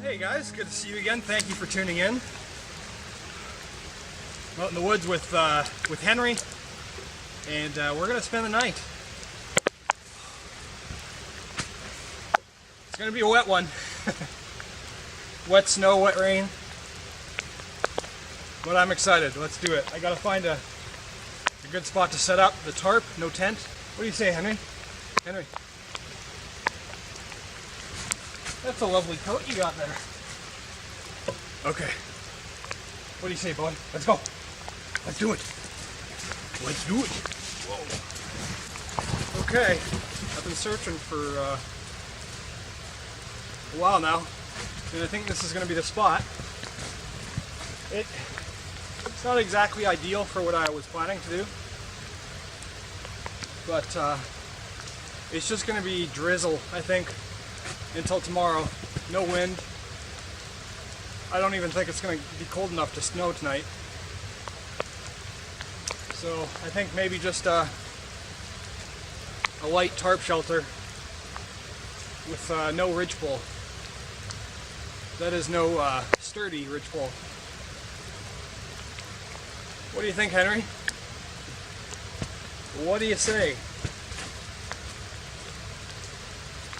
Hey guys, good to see you again. Thank you for tuning in. I'm out in the woods with Henry, and we're gonna spend the night. It's gonna be a wet one. Wet snow, wet rain. But I'm excited. Let's do it. I gotta find a good spot to set up the tarp. No tent. What do you say, Henry? Henry. That's a lovely coat you got there. Okay. What do you say, boy? Let's go. Let's do it. Let's do it. Whoa. Okay. I've been searching for a while now, and I think this is going to be the spot. It's not exactly ideal for what I was planning to do, but it's just going to be drizzle, I think, until tomorrow. No wind. I don't even think it's going to be cold enough to snow tonight. So I think maybe just a light tarp shelter with no ridgepole. That is no sturdy ridgepole. What do you think, Henry? What do you say?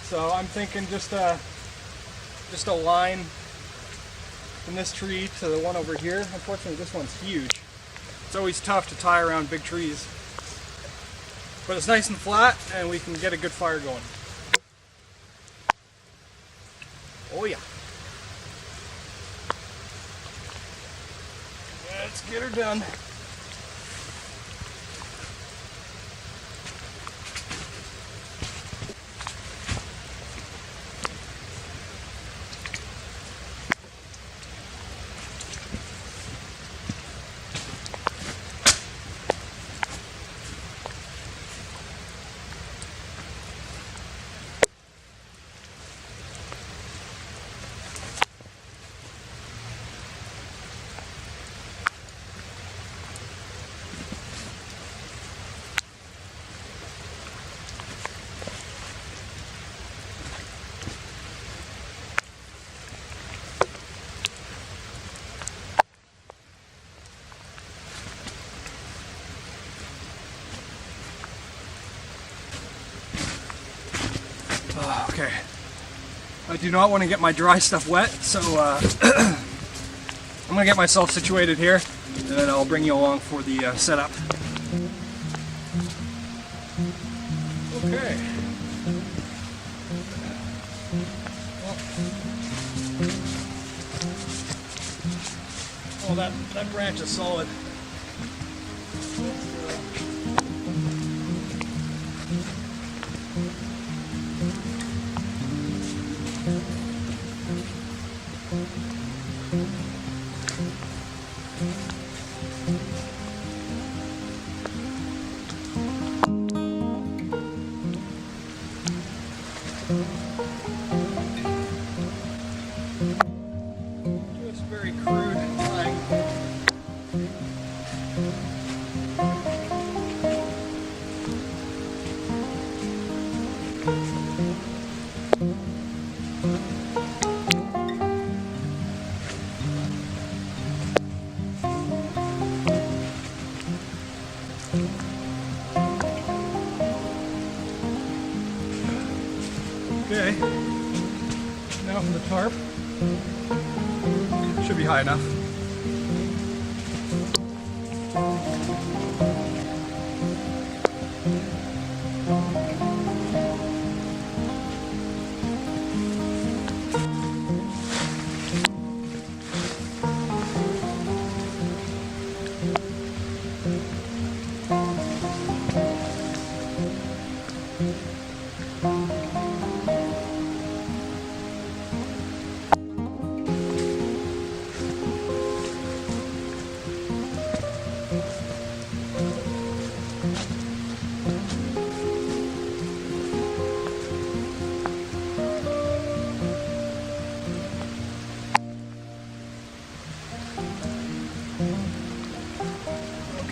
So I'm thinking just a line from this tree to the one over here. Unfortunately, this one's huge. It's always tough to tie around big trees. But it's nice and flat, and we can get a good fire going. Oh yeah. Let's get her done. Okay, I do not want to get my dry stuff wet, so I'm going to get myself situated here, and then I'll bring you along for the setup. Okay. Oh, that branch is solid. Just very crude tying. Okay, now for the tarp. Should be high enough.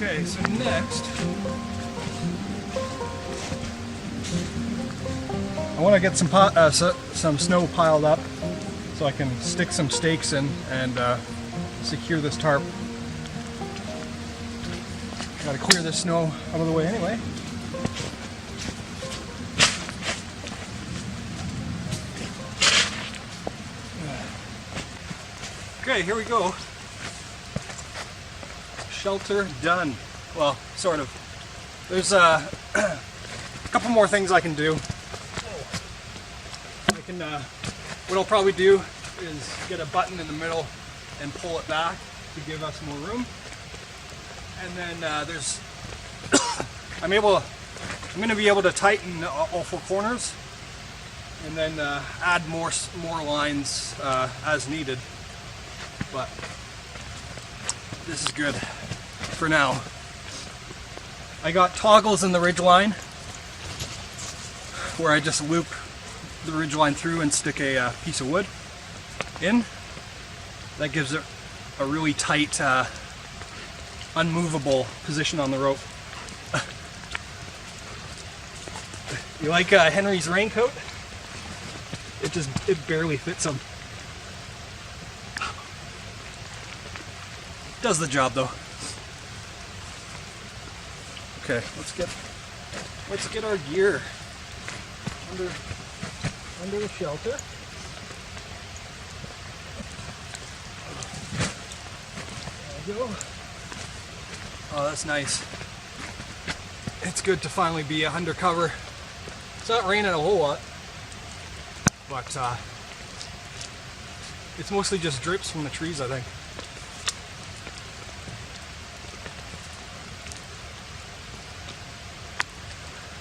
Okay, so next, I want to get some snow piled up so I can stick some stakes in and secure this tarp. Got to clear this snow out of the way anyway. Okay, here we go. Shelter done. Well, sort of. There's a couple more things I can do. What I'll probably do is get a button in the middle and pull it back to give us more room. And then I'm going to be able to tighten all four corners, and then add more lines as needed. But this is good for now. I got toggles in the ridgeline where I just loop the ridgeline through and stick a piece of wood in. That gives it a really tight, unmovable position on the rope. You like Henry's raincoat? It barely fits him. Does the job though. Okay, let's get our gear under the shelter. There we go. Oh, that's nice. It's good to finally be undercover. It's not raining a whole lot, but it's mostly just drips from the trees, I think.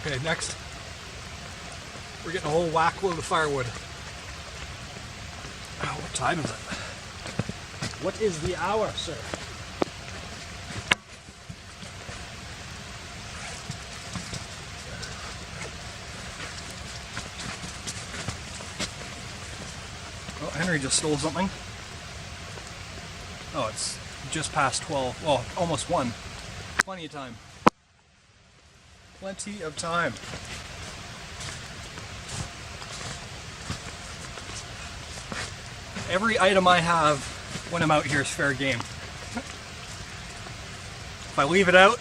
Okay, next, we're getting a whole whack load of firewood. Oh, what time is it? What is the hour, sir? Oh, Henry just stole something. Oh, it's just past 12. Well, almost 1. Plenty of time. Plenty of time. Every item I have when I'm out here is fair game. If I leave it out,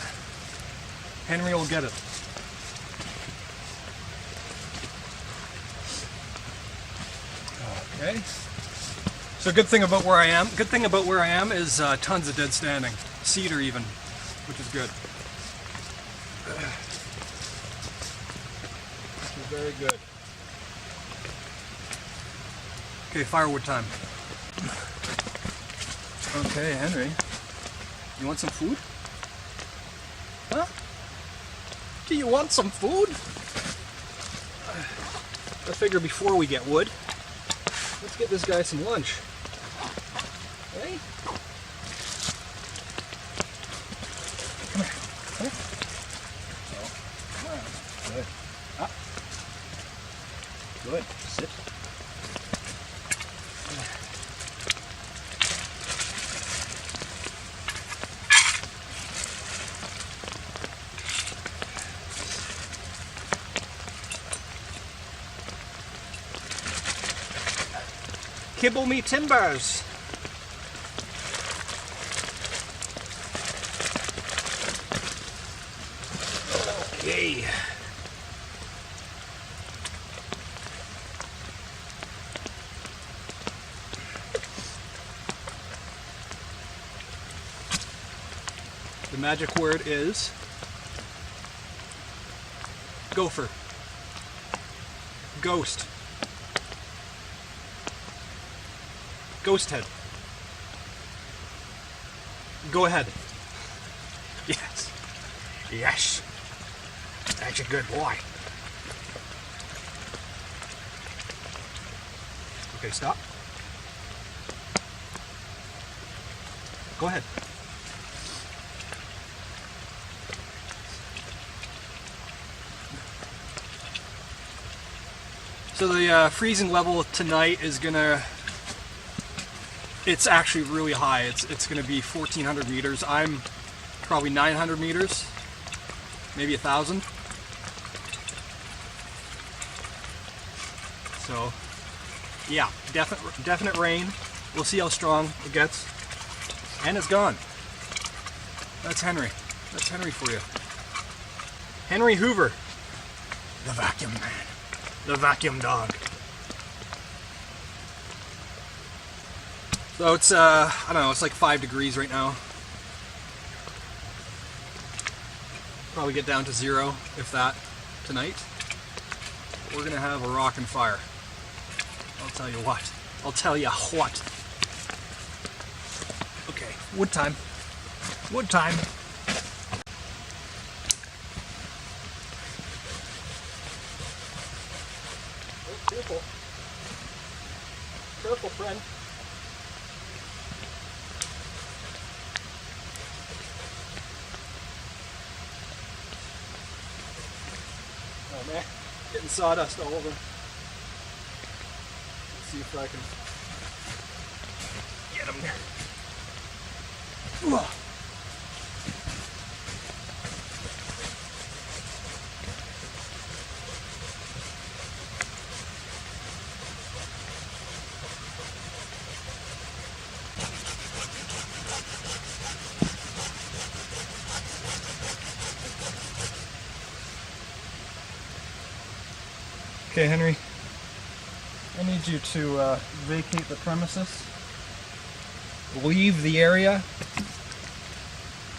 Henry will get it. Okay. So good thing about where I am is tons of dead standing. Cedar even, which is good. Very good. Okay, firewood time. Okay, Henry. You want some food? Huh? Do you want some food? I figure before we get wood, let's get this guy some lunch. Hey? kibble me timbers. Okay. The magic word is gopher, ghost, ghost head. Go ahead. Yes. Yes. That's a good boy. Okay, stop. Go ahead. So the freezing level tonight is gonna, it's actually really high. It's gonna be 1,400 meters. I'm probably 900 meters, maybe 1,000. So yeah, definite rain. We'll see how strong it gets. And it's gone. That's Henry. That's Henry for you. Henry Hoover, the vacuum man. The vacuum dog. So it's, I don't know, it's like 5 degrees right now. Probably get down to 0, if that, tonight. We're gonna have a rockin' fire. I'll tell you what. I'll tell you what. Okay, wood time. Wood time. Careful. Careful, friend. Oh man, getting sawdust all over. Let's see if I can get him there. Ooh. Okay, Henry, I need you to vacate the premises, leave the area,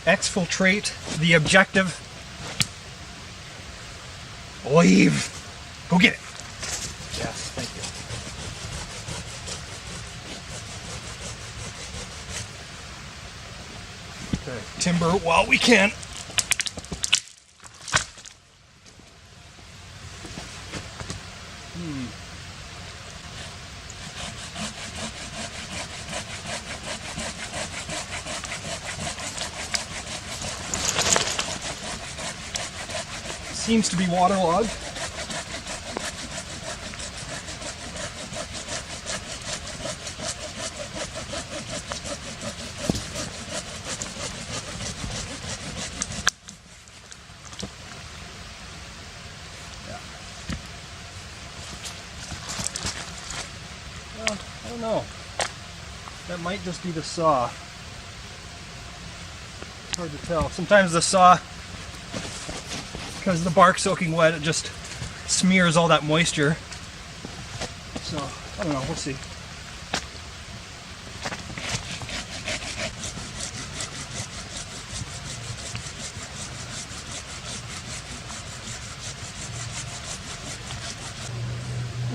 exfiltrate the objective, leave, go get it. Yes, thank you. Okay, timber while we can. Seems to be waterlogged. Yeah. Well, I don't know. That might just be the saw. It's hard to tell. Sometimes the saw, because the bark's soaking wet, it just smears all that moisture. So, I don't know, we'll see.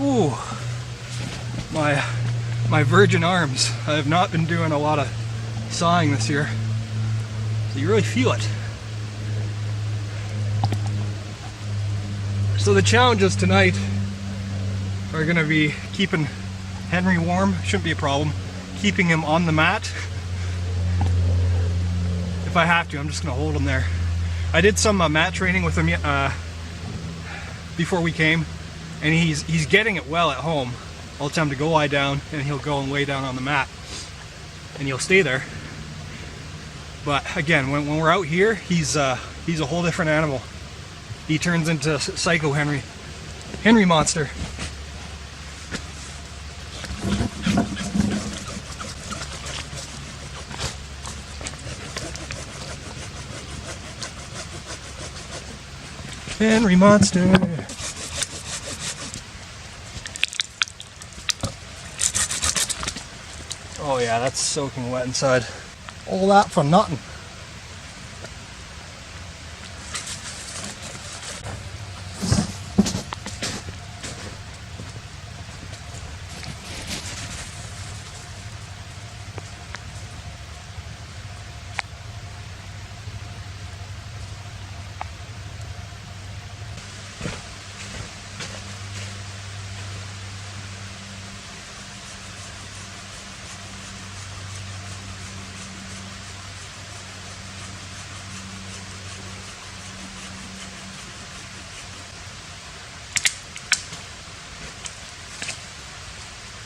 Ooh, my virgin arms. I have not been doing a lot of sawing this year, so you really feel it. So the challenges tonight are going to be keeping Henry warm, shouldn't be a problem. Keeping him on the mat. If I have to, I'm just going to hold him there. I did some mat training with him before we came, and he's getting it well at home. I'll tell him to go lie down, and he'll go and lay down on the mat, and he'll stay there. But again, when we're out here, he's a whole different animal. He turns into Psycho Henry monster. Henry Monster. Oh yeah, that's soaking wet inside. All that for nothing.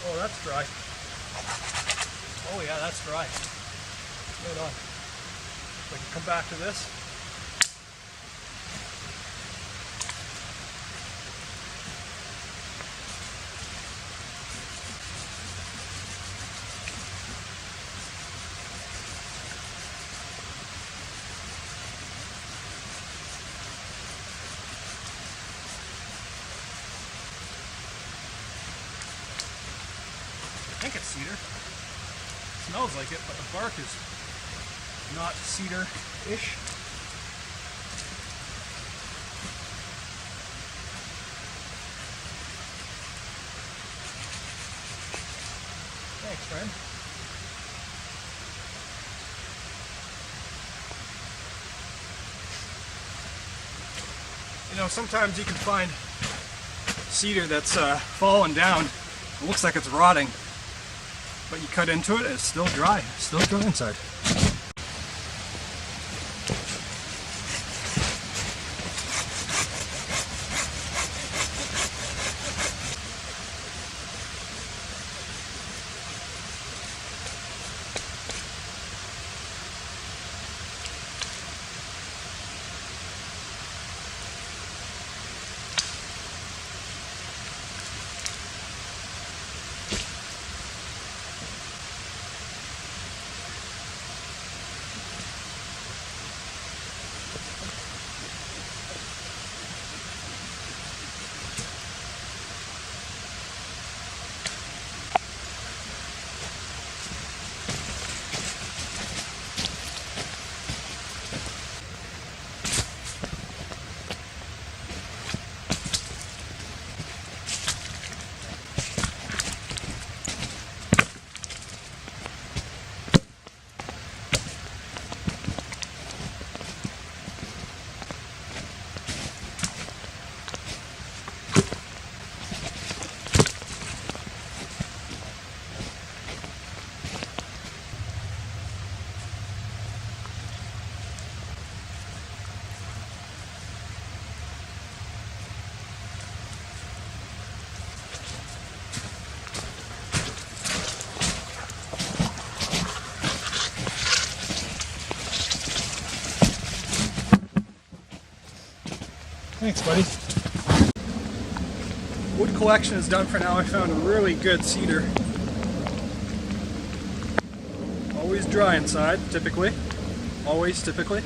Oh, that's dry. Oh yeah, that's dry. Right on. If I can come back to this. I think it's cedar. Smells like it, but the bark is not cedar-ish. Thanks, friend. You know, sometimes you can find cedar that's fallen down. It looks like it's rotting. But you cut into it, it's still dry. It's still dry inside. Thanks, buddy. Wood collection is done for now. I found a really good cedar. Always dry inside, typically. Always, typically.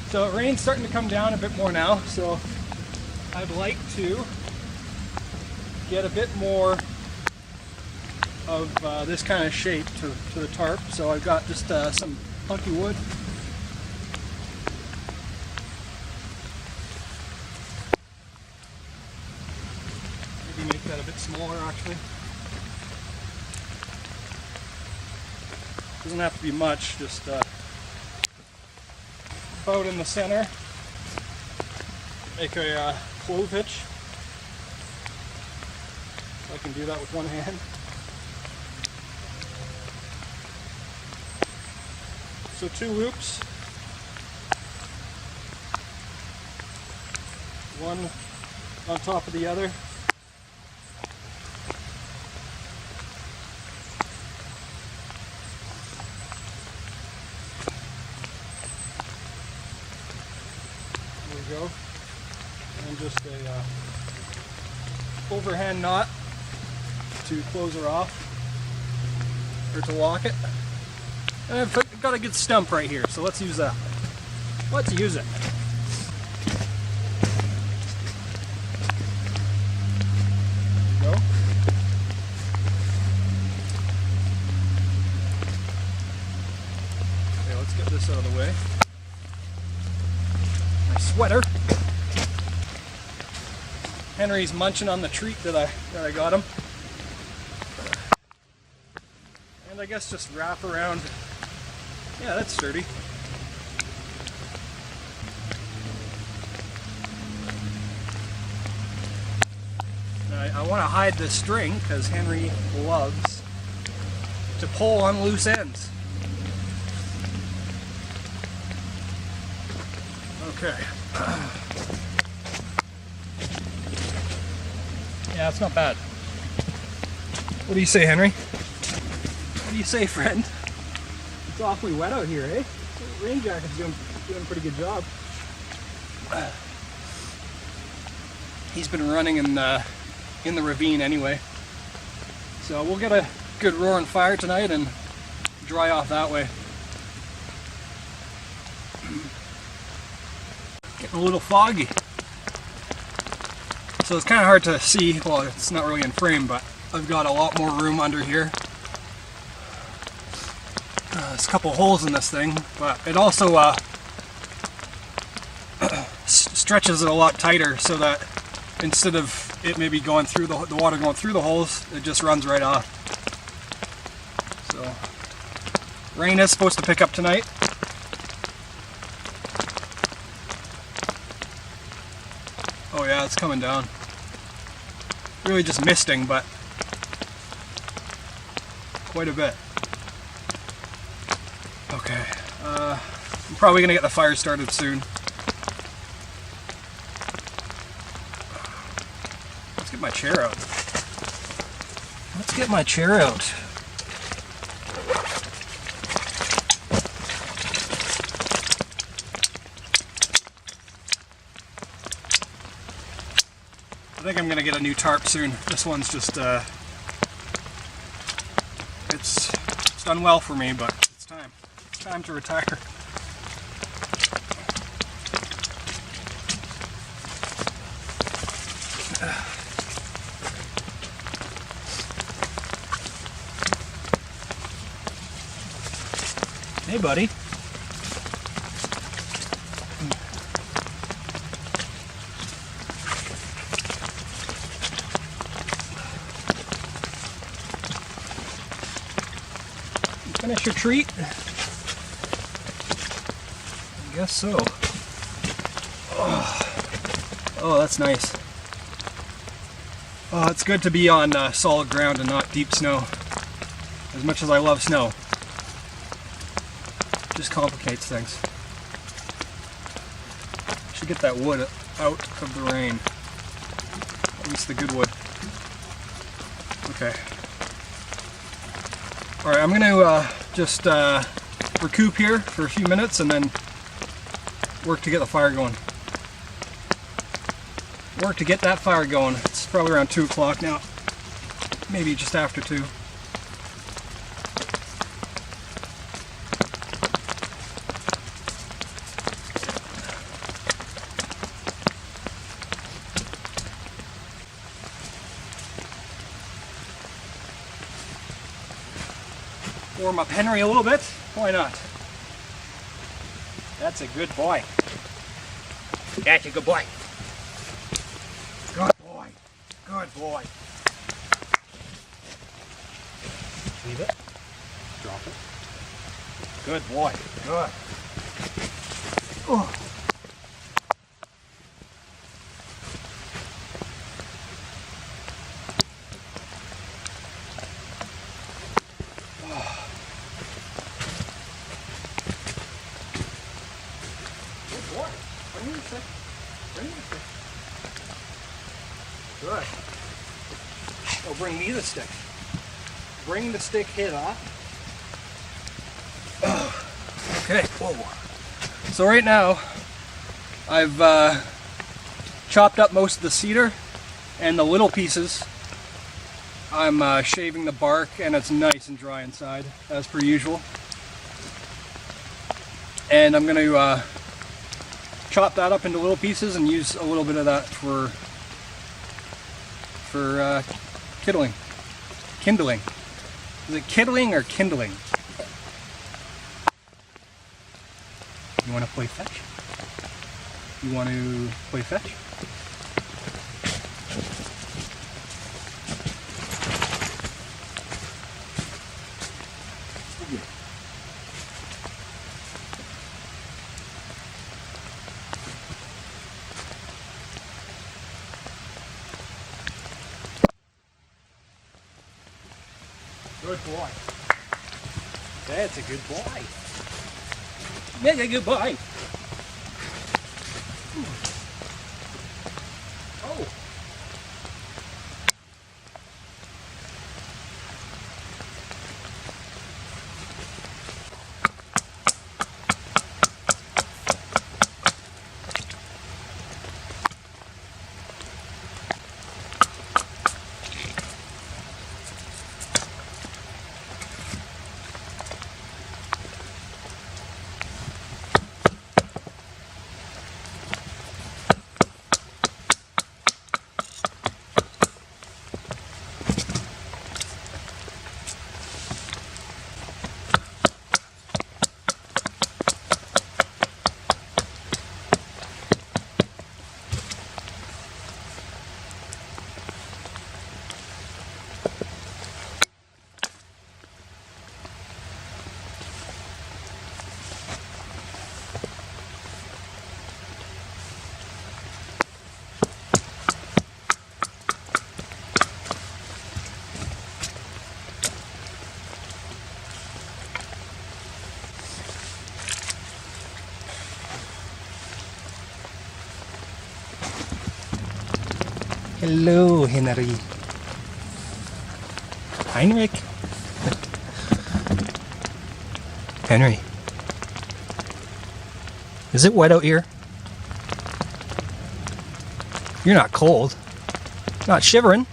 So rain's starting to come down a bit more now, so I'd like to get a bit more of this kind of shape to the tarp. So I've got just some hunky wood. Make that a bit smaller, actually. Doesn't have to be much, just about in the center. Make a clove hitch. I can do that with one hand. So 2 loops. One on top of the other. Go, and just a overhand knot to close her off, or to lock it. And I've got a good stump right here, so let's use that. Let's use it. Let's get this out of the way. My sweater. Henry's munching on the treat that I got him. And I guess just wrap around. Yeah, that's sturdy. I want to hide the string because Henry loves to pull on loose ends. Okay. Yeah, it's not bad. What do you say, Henry? What do you say, friend? It's awfully wet out here, eh? The rain jacket's doing a pretty good job. He's been running in the ravine anyway. So we'll get a good roaring fire tonight and dry off that way. Getting a little foggy. So it's kind of hard to see. Well, it's not really in frame, but I've got a lot more room under here. There's a couple holes in this thing, but it also stretches it a lot tighter so that instead of it maybe going through the water going through the holes, it just runs right off. So, rain is supposed to pick up tonight. Oh yeah, it's coming down. Really just misting, but quite a bit. Okay, I'm probably gonna get the fire started soon. Let's get my chair out. Let's get my chair out. I think I'm gonna get a new tarp soon. This one's just it's done well for me, but it's time. It's time to retire. Hey, buddy. Finish your treat? I guess so. Oh, that's nice. Oh, it's good to be on solid ground and not deep snow. As much as I love snow. It just complicates things. Should get that wood out of the rain. At least the good wood. Okay. Alright, I'm going to just recoup here for a few minutes and then work to get the fire going. Work to get that fire going. It's probably around 2 o'clock now. Maybe just after 2. Warm up Henry a little bit. Why not? That's a good boy. That's a good boy. Good boy. Good boy. Leave it. Drop it. Good boy. Good. Oh. Good. Oh, bring me the stick. Bring the stick head off. Okay. Whoa. So right now, I've chopped up most of the cedar and the little pieces. I'm shaving the bark and it's nice and dry inside, as per usual. And I'm going to chop that up into little pieces and use a little bit of that for kindling. Is it kiddling or kindling? You want to play fetch? You want to play fetch? Good boy. That's a good boy. That's a good boy. Oh. Hello, Henry. Heinrich. Henry. Is it wet out here? You're not cold. Not shivering.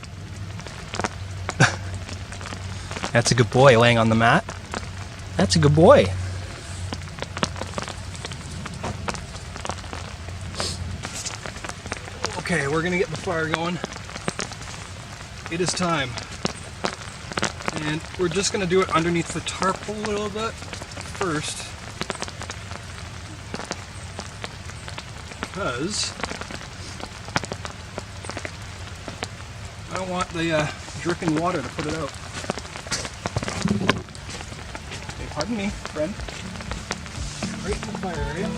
That's a good boy laying on the mat. That's a good boy. Okay, we're gonna get the fire going. It is time. And we're just gonna do it underneath the tarp a little bit first. Because I don't want the dripping water to put it out. Okay, pardon me, friend. Right in the fire area.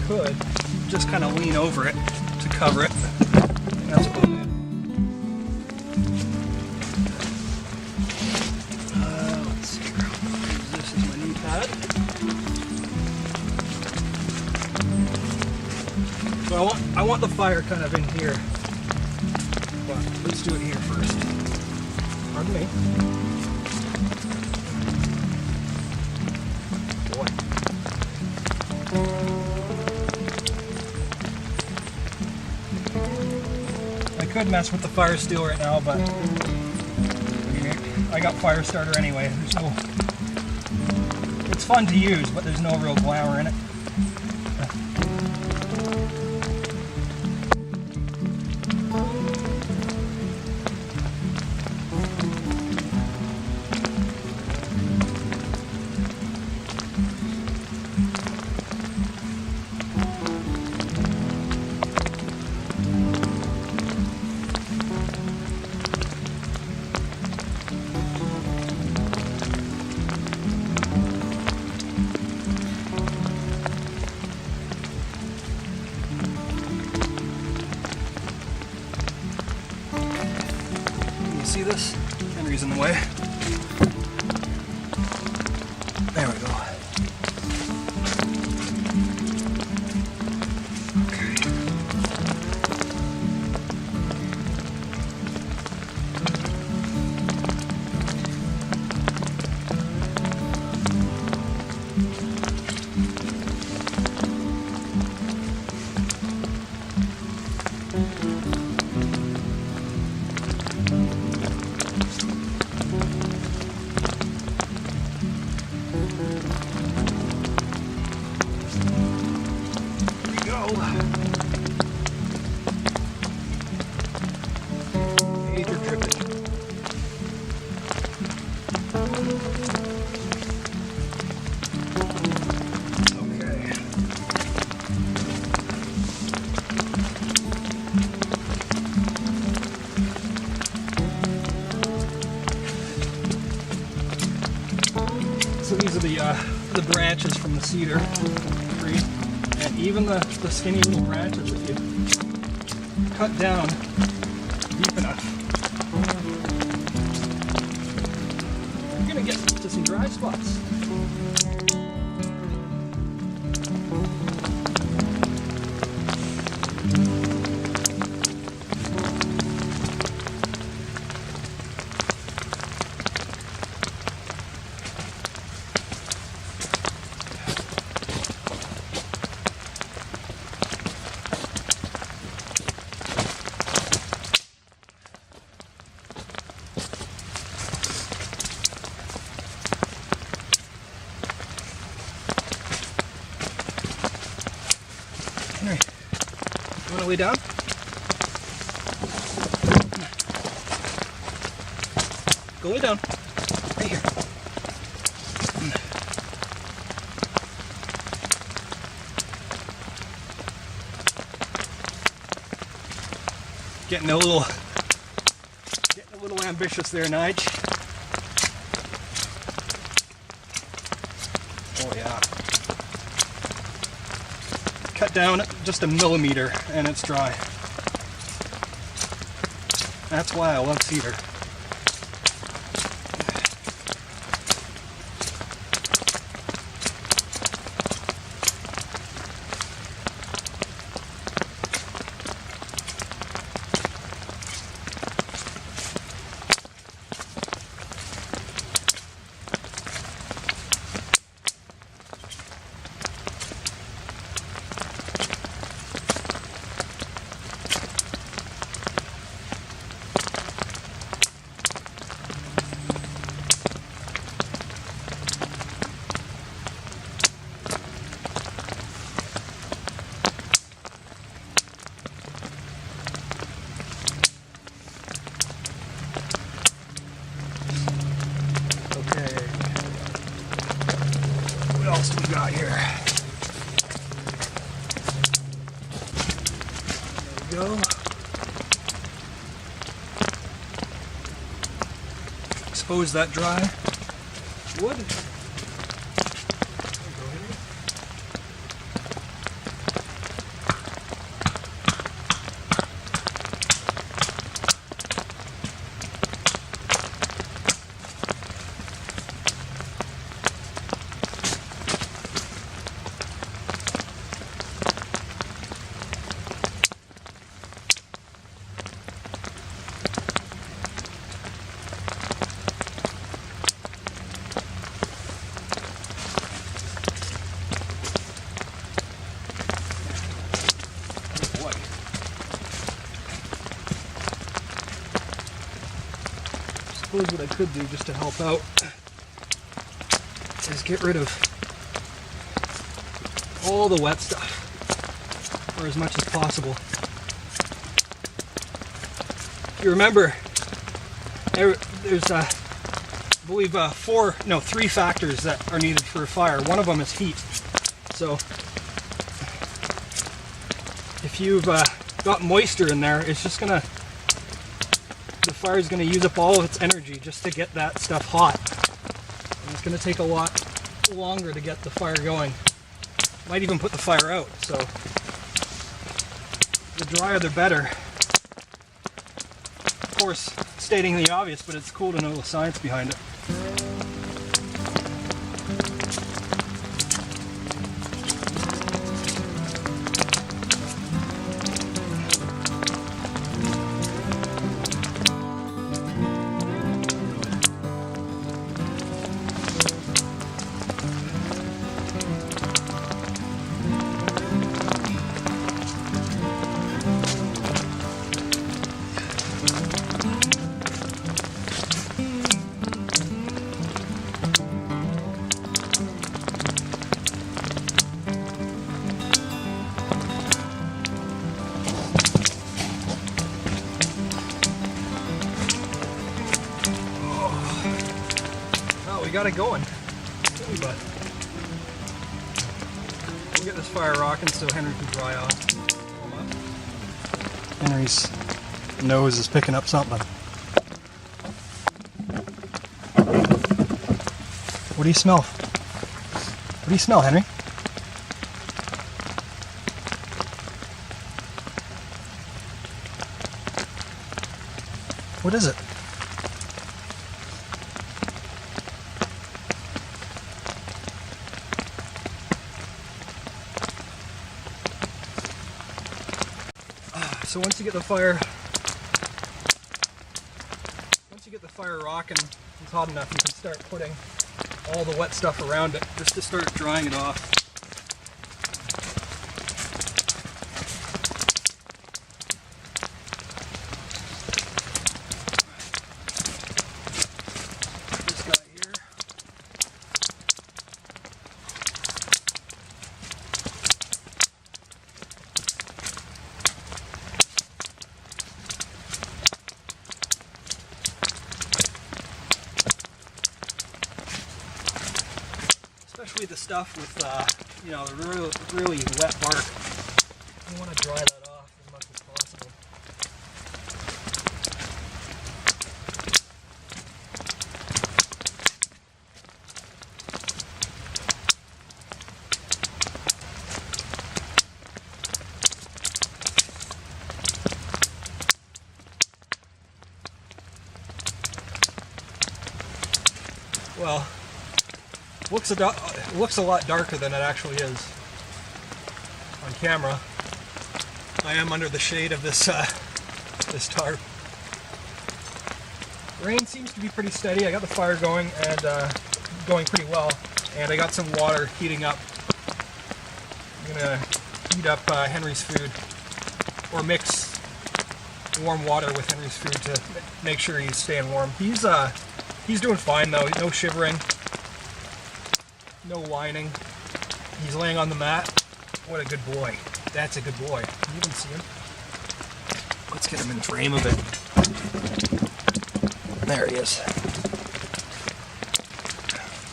Could just kind of lean over it to cover it. That's what we'll do. Let's see here. I'll use this as my knee pad. So I want the fire kind of in here, but let's do it here first. Pardon me. I could mess with the fire steel right now, but I got fire starter anyway. It's fun to use, but there's no real glamour in it. See this? Henry's in the way. There we go. the branches from the cedar tree, and even the skinny little branches, if you cut down deep enough, you're gonna get to some dry spots. Henry, you want to lay down? Go lay down. Right here. Getting a little ambitious there, Nige. Oh yeah. Cut down just a millimeter and it's dry. That's why I love cedar. What else do we got here? There we go. Expose that dry wood. There you go, Henry. I suppose what I could do just to help out is get rid of all the wet stuff, or as much as possible. If you remember, there's I believe 3 factors that are needed for a fire. One of them is heat. So if you've got moisture in there, it's just the fire is going to use up all of its energy just to get that stuff hot. And it's going to take a lot longer to get the fire going. Might even put the fire out. So the drier the better. Of course, stating the obvious, but it's cool to know the science behind it. We got it going. But we'll get this fire rocking so Henry can dry off. Henry's nose is picking up something. What do you smell? do you smell, Henry? What is it? So once you get the fire rocking, it's hot enough, you can start putting all the wet stuff around it just to start drying it off. This guy here. Especially the stuff with, you know, the really wet bark. You want to dry that off as much as possible. Well, looks a lot darker than it actually is on camera. I am under the shade of this this tarp. Rain seems to be pretty steady. I got the fire going and going pretty well, and I got some water heating up. I'm gonna heat up Henry's food, or mix warm water with Henry's food to make sure he's staying warm. He's doing fine though. No shivering. No whining. He's laying on the mat. What a good boy. That's a good boy. Can you even see him? Let's get him in frame of it. There he is.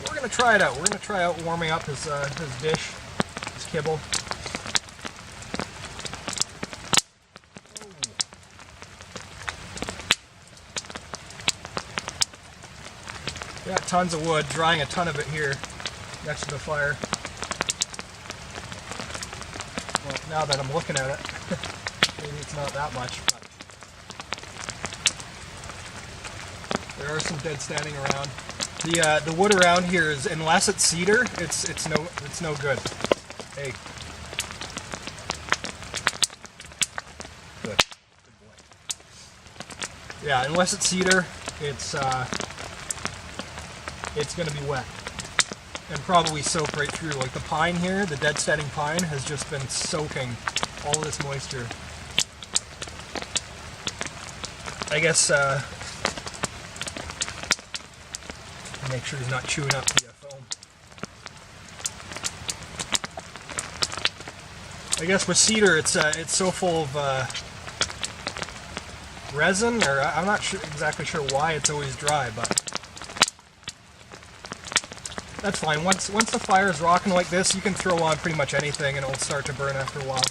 We're going to try it out. We're going to try out warming up his dish, his kibble. Got tons of wood, drying a ton of it here next to the fire. Well, now that I'm looking at it, maybe it's not that much, but there are some dead standing around. The wood around here is, unless it's cedar, it's no good. Hey, good boy. Yeah, unless it's cedar, it's going to be wet and probably soak right through. Like the pine here, the dead standing pine has just been soaking all of this moisture. I guess make sure he's not chewing up the foam. I guess with cedar, it's so full of resin, or I'm not exactly sure why it's always dry, but that's fine. Once the fire is rocking like this, you can throw on pretty much anything and it'll start to burn after a while.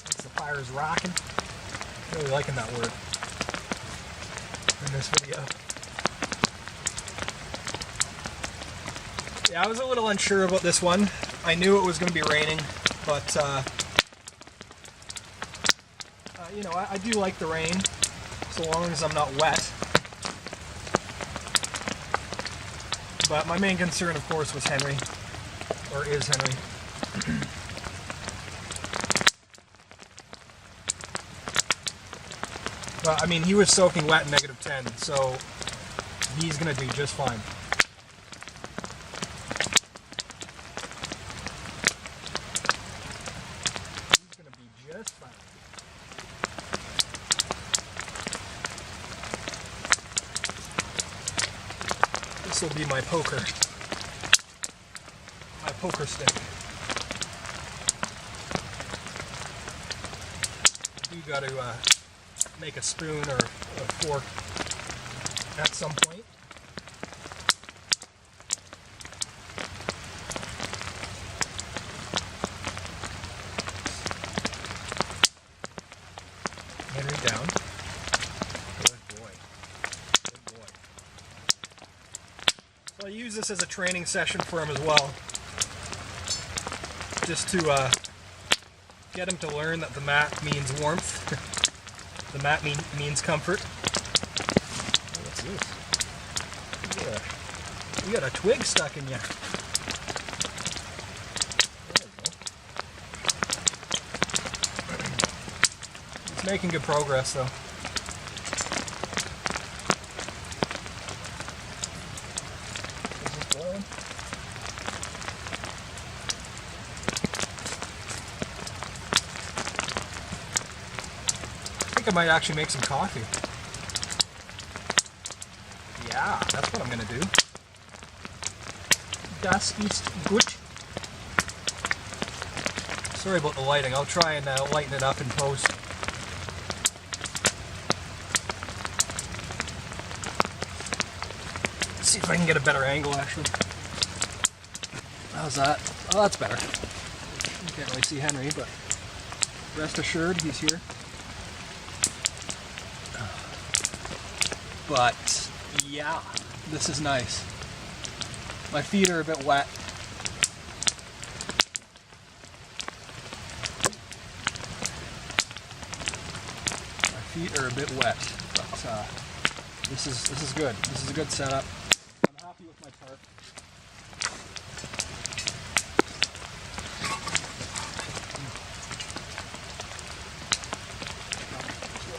Once the fire is rocking. I'm really liking that word in this video. Yeah, I was a little unsure about this one. I knew it was going to be raining, but you know, I do like the rain, so long as I'm not wet. But my main concern, of course, was Henry, or is Henry. But I mean, he was soaking wet in -10, so he's gonna do just fine. He's gonna be just fine. This will be my poker stick. You got to make a spoon or a fork at some point. Henry down. Good boy. Good boy. I use this as a training session for him as well, just to get him to learn that the mat means warmth. The mat means comfort. Oh, what's this? You got a twig stuck in you. There we go. It's making good progress though. I think I might actually make some coffee. Yeah, that's what I'm gonna do. Das ist gut. Sorry about the lighting. I'll try and lighten it up in post. Let's see if I can get a better angle actually. How's that? Oh, that's better. You can't really see Henry, but rest assured he's here. But yeah, this is nice. My feet are a bit wet. My feet are a bit wet, but this is good. This is a good setup. I'm happy with my tarp.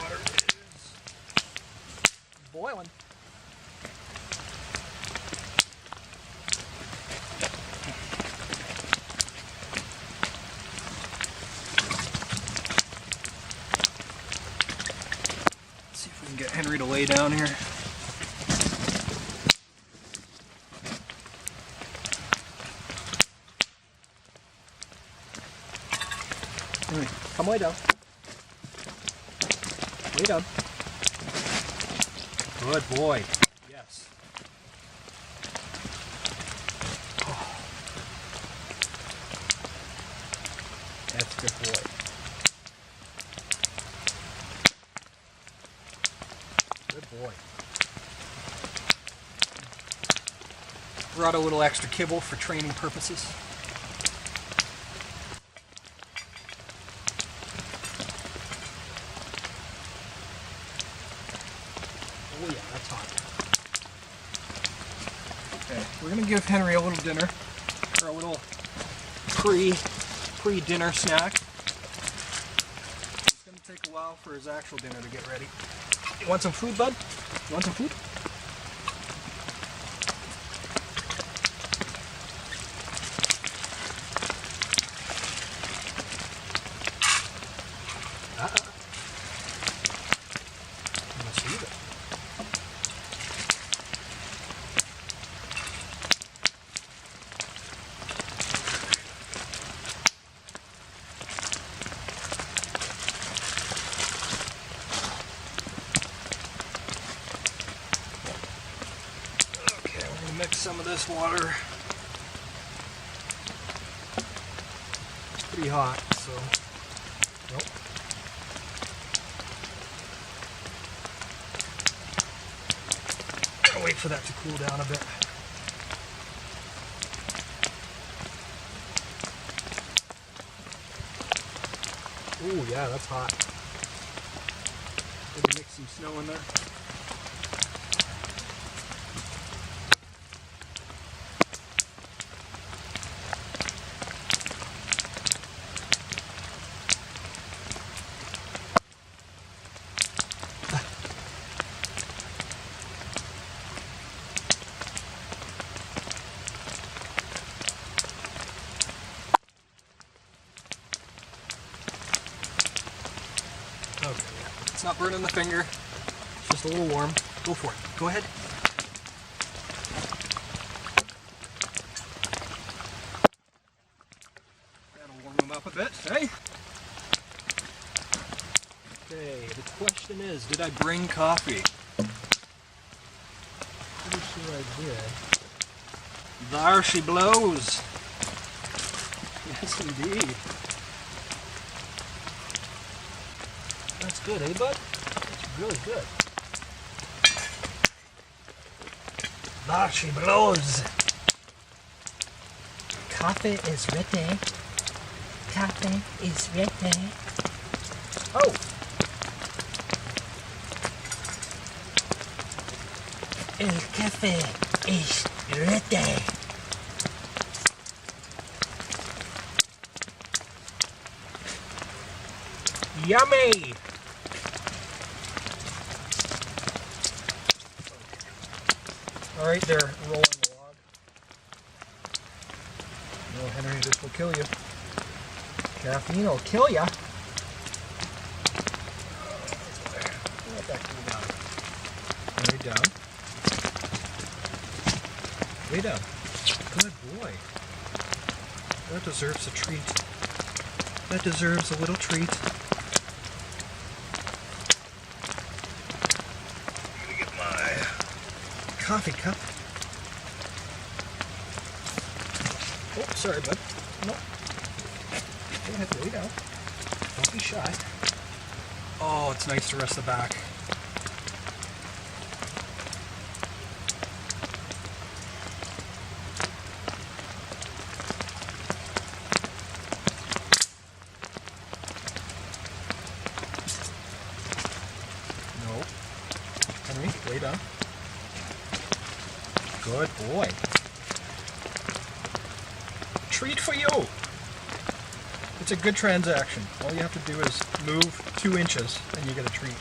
Water is boiling. Get Henry to lay down here. Henry, come lay down. Lay down. Good boy. Yes. Oh. That's a good boy. Good boy. Brought a little extra kibble for training purposes. Oh yeah, that's hot. Okay, we're gonna give Henry a little dinner, or a little pre-dinner snack. It's gonna take a while for his actual dinner to get ready. You want some food, bud? You want some food? You must eat it. Mix some of this water. It's pretty hot, so nope. Gotta wait for that to cool down a bit. Ooh, yeah, that's hot. Maybe mix some snow in there. Okay, it's not burning the finger, it's just a little warm. Go for it. Go ahead. That'll warm them up a bit, hey? Okay, the question is, did I bring coffee? Pretty sure I did. There she blows. Yes, indeed. That's good, eh, bud? That's really good. Ah, she blows. Coffee is ready. Coffee is ready. Oh. El café is ready. Yummy. All right, they're rolling the log. No, Henry, this will kill you. Caffeine will kill you. Let that cool down. Lay down. Lay down. Good boy. That deserves a treat. That deserves a little treat. I'm gonna get my coffee cup. Oh, sorry, bud. No. Go ahead, lay down. Don't be shy. Oh, it's nice to rest the back. No. Henry, lay down. Good boy. Treat for you. It's a good transaction. All you have to do is move 2 inches and you get a treat.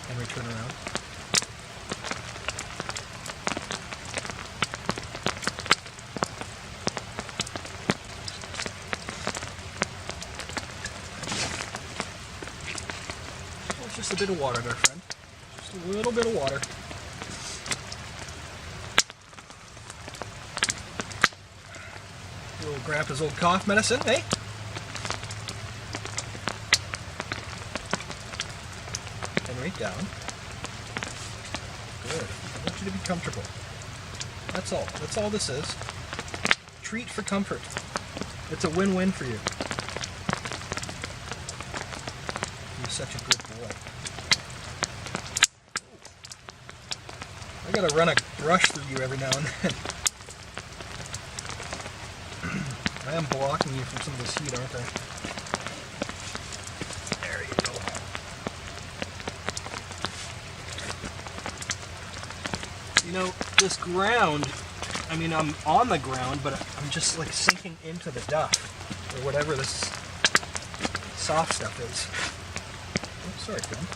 Henry, turn around. Well, it's just a bit of water there, friend. Just a little bit of water. Little grandpa's old cough medicine, eh? Henry, down. Good. I want you to be comfortable. That's all. That's all this is. Treat for comfort. It's a win-win for you. You're such a good boy. I gotta run a brush through you every now and then. I am blocking you from some of this heat, aren't I? There you go. You know, this ground, I mean, I'm on the ground, but I'm just like sinking into the duff, or whatever this soft stuff is. Oh, sorry, friend.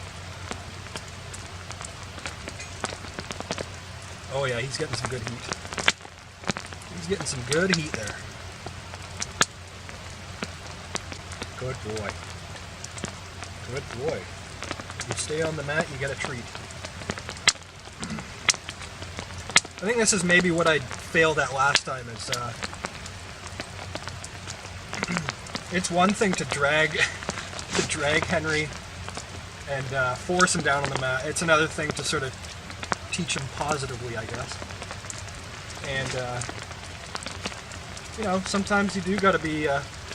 Oh yeah, he's getting some good heat. He's getting some good heat there. Good boy. Good boy. You stay on the mat, you get a treat. I think this is maybe what I failed at last time. Is it's one thing to drag Henry and force him down on the mat. It's another thing to sort of teach him positively, I guess. And you know, sometimes you do got to be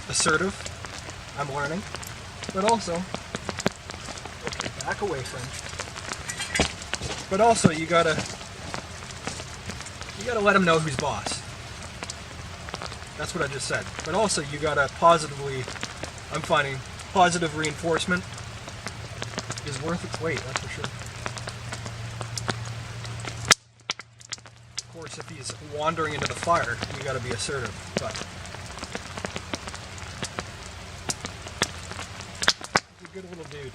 assertive. I'm learning, but also, okay, back away, friend. But also, you gotta let him know who's boss. That's what I just said. But also, you gotta positively. I'm finding positive reinforcement is worth its weight. That's for sure. Of course, if he's wandering into the fire, you gotta be assertive. But good little dude.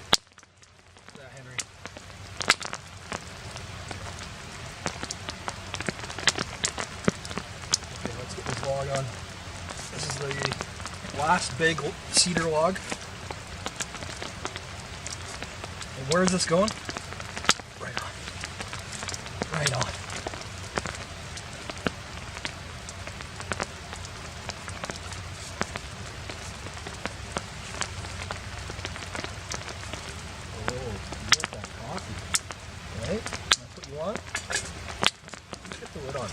That Henry. Okay, let's get this log on. This is the last big cedar log. And where is this going? Right on. Right on. Right? Can I put you on? Let's get the lid on.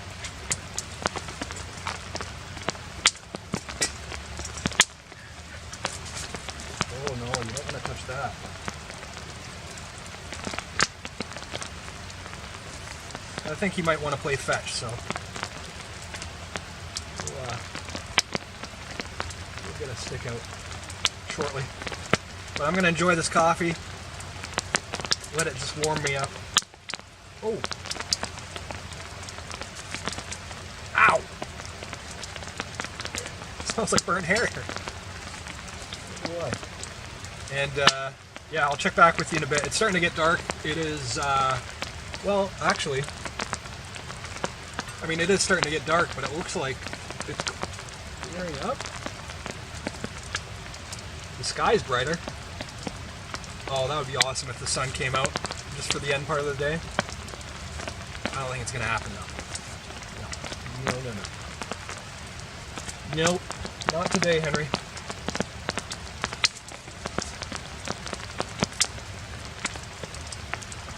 Oh no, you don't want to touch that. think he might want to play fetch, so we'll get a stick out shortly. But I'm going to enjoy this coffee, let it just warm me up. Oh! Ow! Smells like burnt hair. Boy. And yeah, I'll check back with you in a bit. It's starting to get dark. It is, well, actually, I mean, it is starting to get dark, but it looks like it's clearing up. The sky's brighter. Oh, that would be awesome if the sun came out just for the end part of the day. I don't think it's going to happen, though. No. Nope, not today, Henry.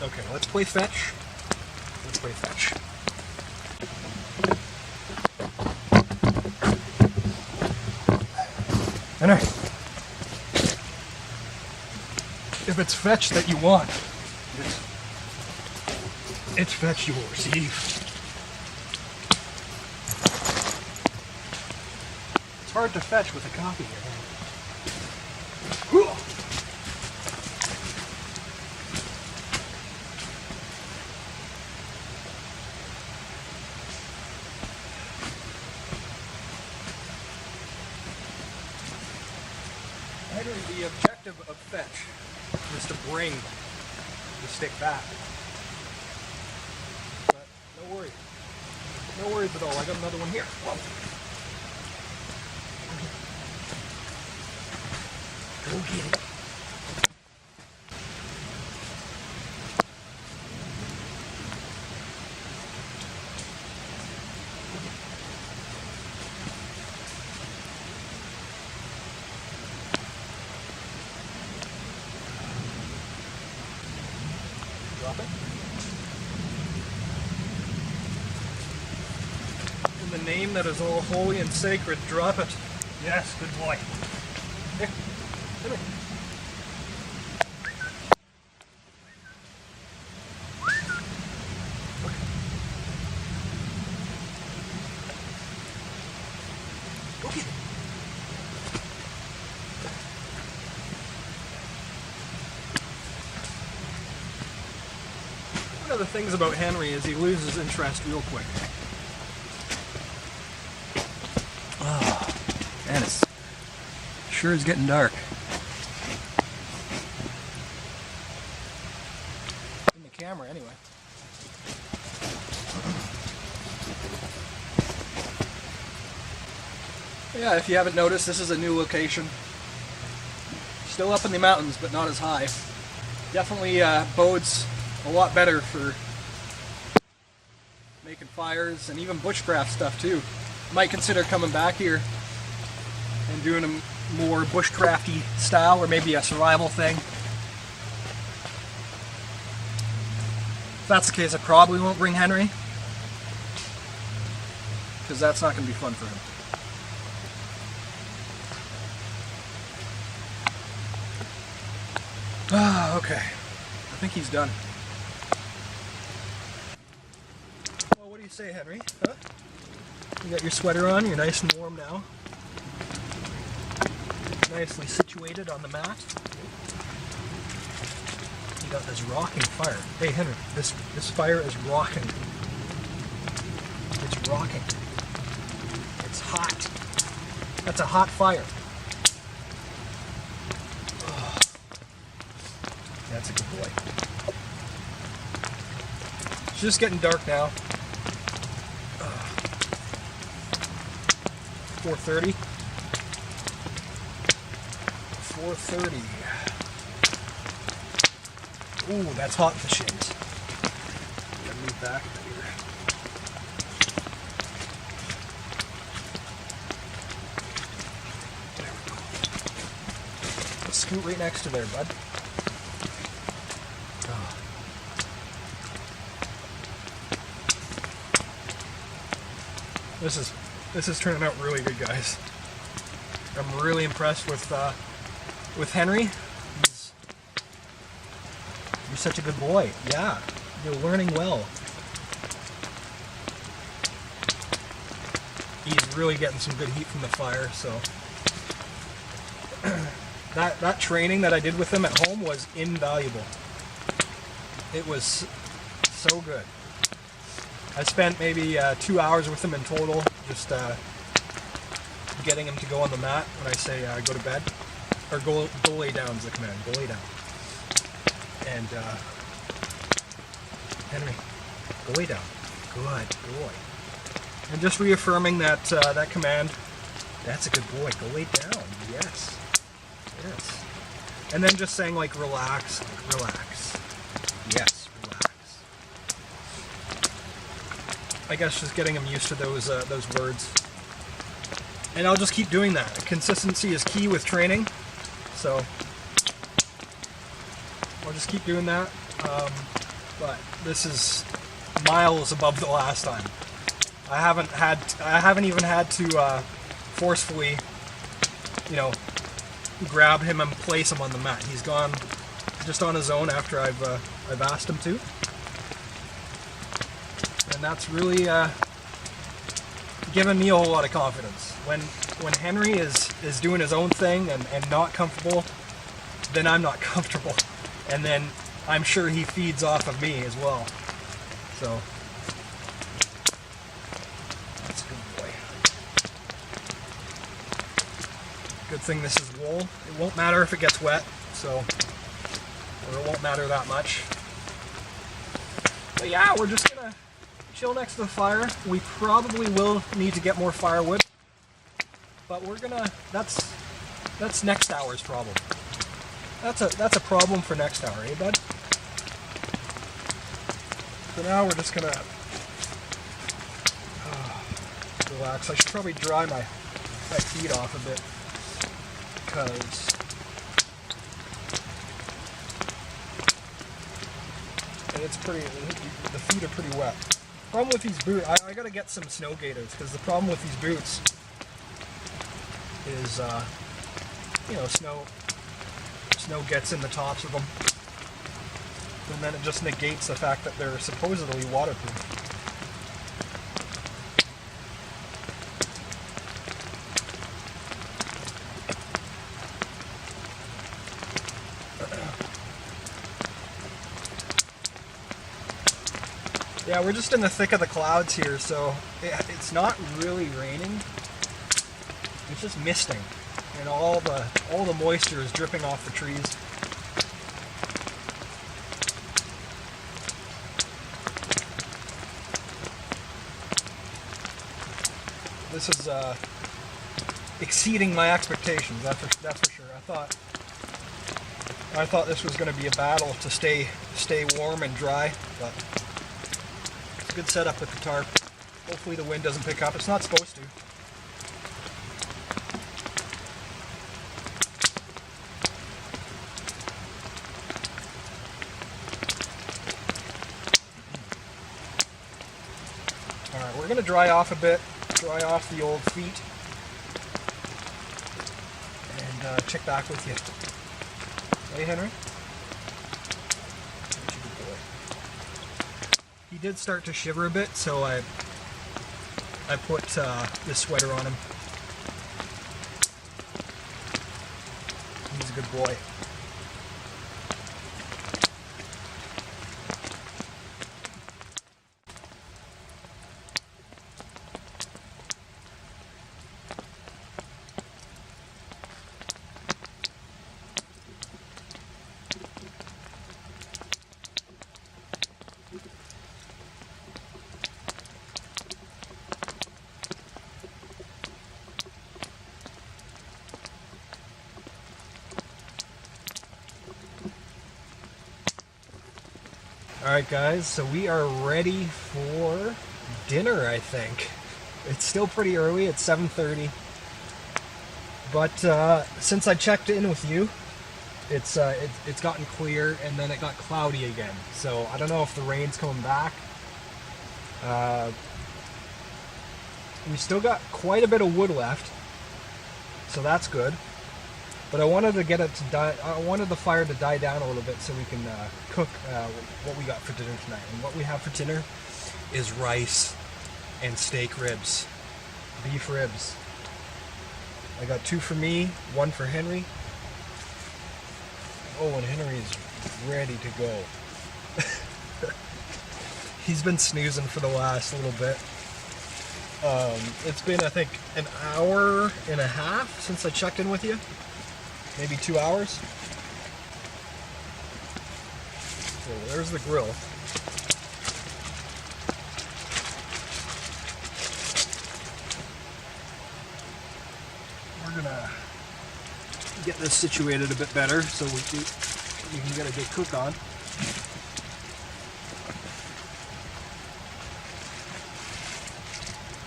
Okay, let's play fetch. Let's play fetch. Henry, if it's fetch that you want, it's fetch you will receive. It's hard to fetch with a copy here. The objective of fetch is to bring the stick back. But no worries. No worries at all. I got another one here. Whoa. Go get it. Drop it. In the name that is all holy and sacred, drop it. Yes, good boy. Here, come here. Go get it. One of the things about Henry is he loses interest real quick. Oh, man, it sure is getting dark. In the camera, anyway. Yeah, if you haven't noticed, this is a new location. Still up in the mountains, but not as high. Definitely bodes a lot better for making fires and even bushcraft stuff too. Might consider coming back here and doing a more bushcrafty style, or maybe a survival thing. If that's the case, I probably won't bring Henry, because that's not going to be fun for him. Ah, okay. I think he's done. Well, what do you say, Henry? Huh? You got your sweater on, you're nice and warm now. Nicely situated on the mat. You got this rocking fire. Hey Henry, this fire is rocking. It's rocking. It's hot. That's a hot fire. Oh. That's a good boy. It's just getting dark now. 4:30. 4:30. Ooh, that's hot in the shins. Gotta move back a bit here. There we go. Let's scoot right next to there, bud. Oh. This is turning out really good, guys. I'm really impressed with Henry. You're such a good boy. Yeah, you're learning well. he's really getting some good heat from the fire. So that training that I did with him at home was invaluable. It was so good. I spent maybe 2 hours with him in total, just getting him to go on the mat when I say go to bed, or go lay down is the command. Go lay down. And Henry, go lay down. Good boy. And just reaffirming that that command. That's a good boy. Go lay down. Yes. Yes. And then just saying like relax, relax. Yes, relax. I guess just getting him used to those words. And I'll just keep doing that. Consistency is key with training. So I'll just keep doing that. But this is miles above the last time. I haven't even had to forcefully, grab him and place him on the mat. He's gone just on his own after I've asked him to, and that's really given me a whole lot of confidence. When Henry is doing his own thing and not comfortable, then I'm not comfortable, and then I'm sure he feeds off of me as well. So that's a good boy. Good thing this is wool. It won't matter if it gets wet, or it won't matter that much. But yeah, we're just gonna chill next to the fire. We probably will need to get more firewood, but that's next hour's problem. That's a problem for next hour, eh, bud? So now we're just gonna relax. I should probably dry my feet off a bit, because the feet are pretty wet. Problem with these boots, I gotta get some snow gaiters, because the problem with these boots is, snow gets in the tops of them, and then it just negates the fact that they're supposedly waterproof. Yeah, we're just in the thick of the clouds here, so it's not really raining. It's just misting, and all the moisture is dripping off the trees. This is exceeding my expectations. That's for sure. I thought this was going to be a battle to stay warm and dry, but it's a good setup with the tarp. Hopefully the wind doesn't pick up. It's not supposed to. Alright, we're going to dry off a bit, dry off the old feet, and check back with you. Hey, Henry? He did start to shiver a bit, so I put this sweater on him. He's a good boy. Alright guys, so we are ready for dinner, I think. It's still pretty early, it's 7:30. But since I checked in with you, it's gotten clear, and then it got cloudy again. So I don't know if the rain's coming back. We still got quite a bit of wood left, so that's good. But I wanted to get it to die. I wanted the fire to die down a little bit so we can cook what we got for dinner tonight. And what we have for dinner is rice and steak ribs. beef ribs. I got 2 for me, 1 for Henry. Oh, and Henry's ready to go. He's been snoozing for the last little bit. It's been, I think, an hour and a half since I checked in with you. Maybe 2 hours. So there's the grill. We're gonna get this situated a bit better so we can get a good cook on.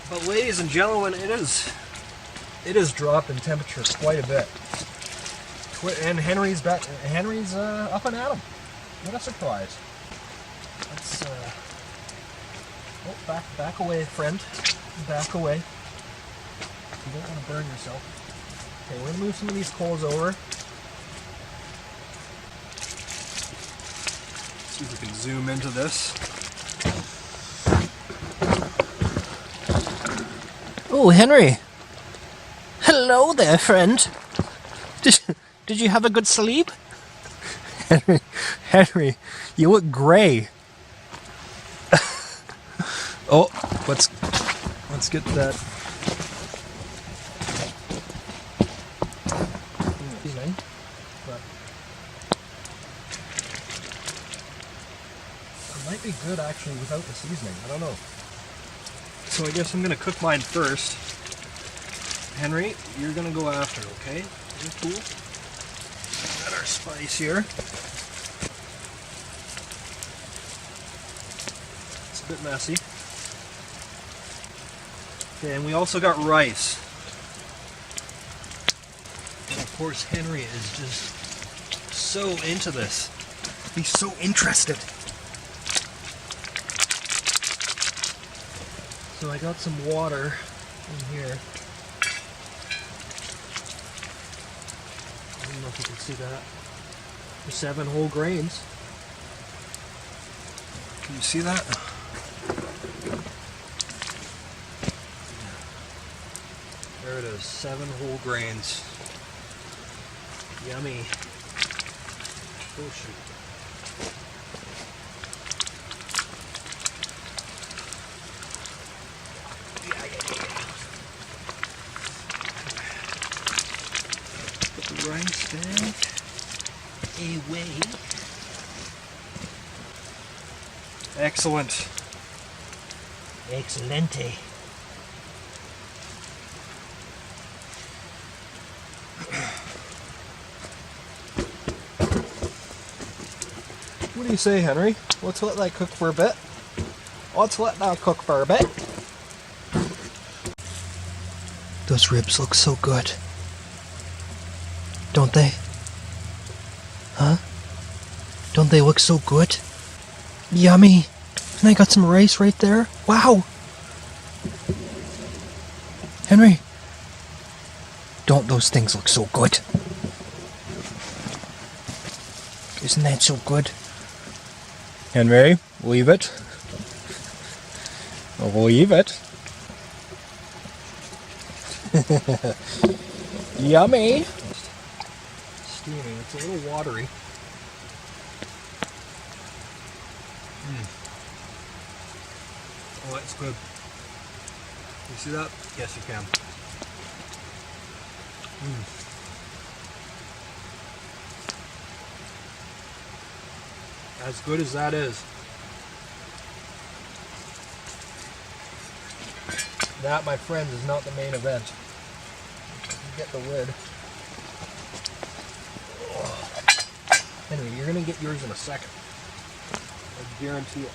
But ladies and gentlemen, it is dropped in temperature quite a bit. And Henry's up and at 'em. What a surprise! Let's back away, friend. Back away. You don't want to burn yourself. Okay, we're gonna move some of these coals over. See if we can zoom into this. Oh, Henry. Hello there, friend. Did you have a good sleep? Henry, you look gray. Oh, let's get that. But it might be good actually without the seasoning. I don't know. So I guess I'm gonna cook mine first. Henry, you're gonna go after, okay? You're cool. Got our spice here. It's a bit messy. Okay, and we also got rice. And of course Henry is just so into this. He's so interested. So I got some water in here. I don't know if you can see that. For 7 whole grains. Can you see that? There it is, 7 whole grains. Yummy. Oh shoot. Rice bag away. Excellent. Excelente. What do you say, Henry? Let's let that cook for a bit. Let's let that cook for a bit. Those ribs look so good. Don't they? Huh? Don't they look so good? Yummy! And I got some rice right there. Wow! Henry! Don't those things look so good? Isn't that so good? Henry, leave it. Leave it. Yummy! Steaming. It's a little watery. Oh, that's good. You see that? Yes, you can. As good as that is. That, my friend, is not the main event. You get the lid. Henry, you're going to get yours in a second. I guarantee it.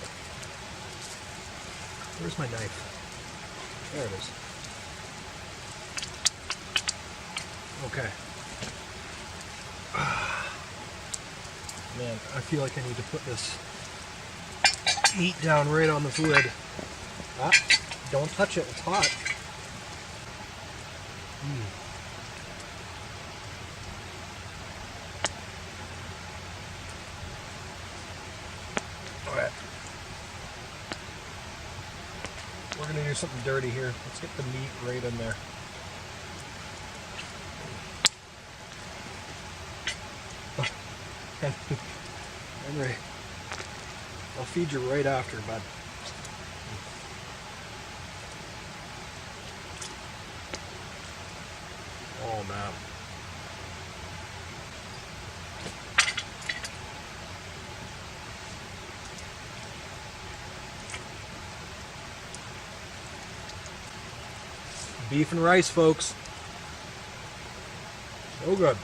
Where's my knife? There it is. Okay. Man, I feel like I need to put this meat down right on this lid. Ah, don't touch it, it's hot. Alright. We're going to do something dirty here. Let's get the meat right in there. Henry, I'll feed you right after, bud. Oh, man. Beef and rice, folks. So good.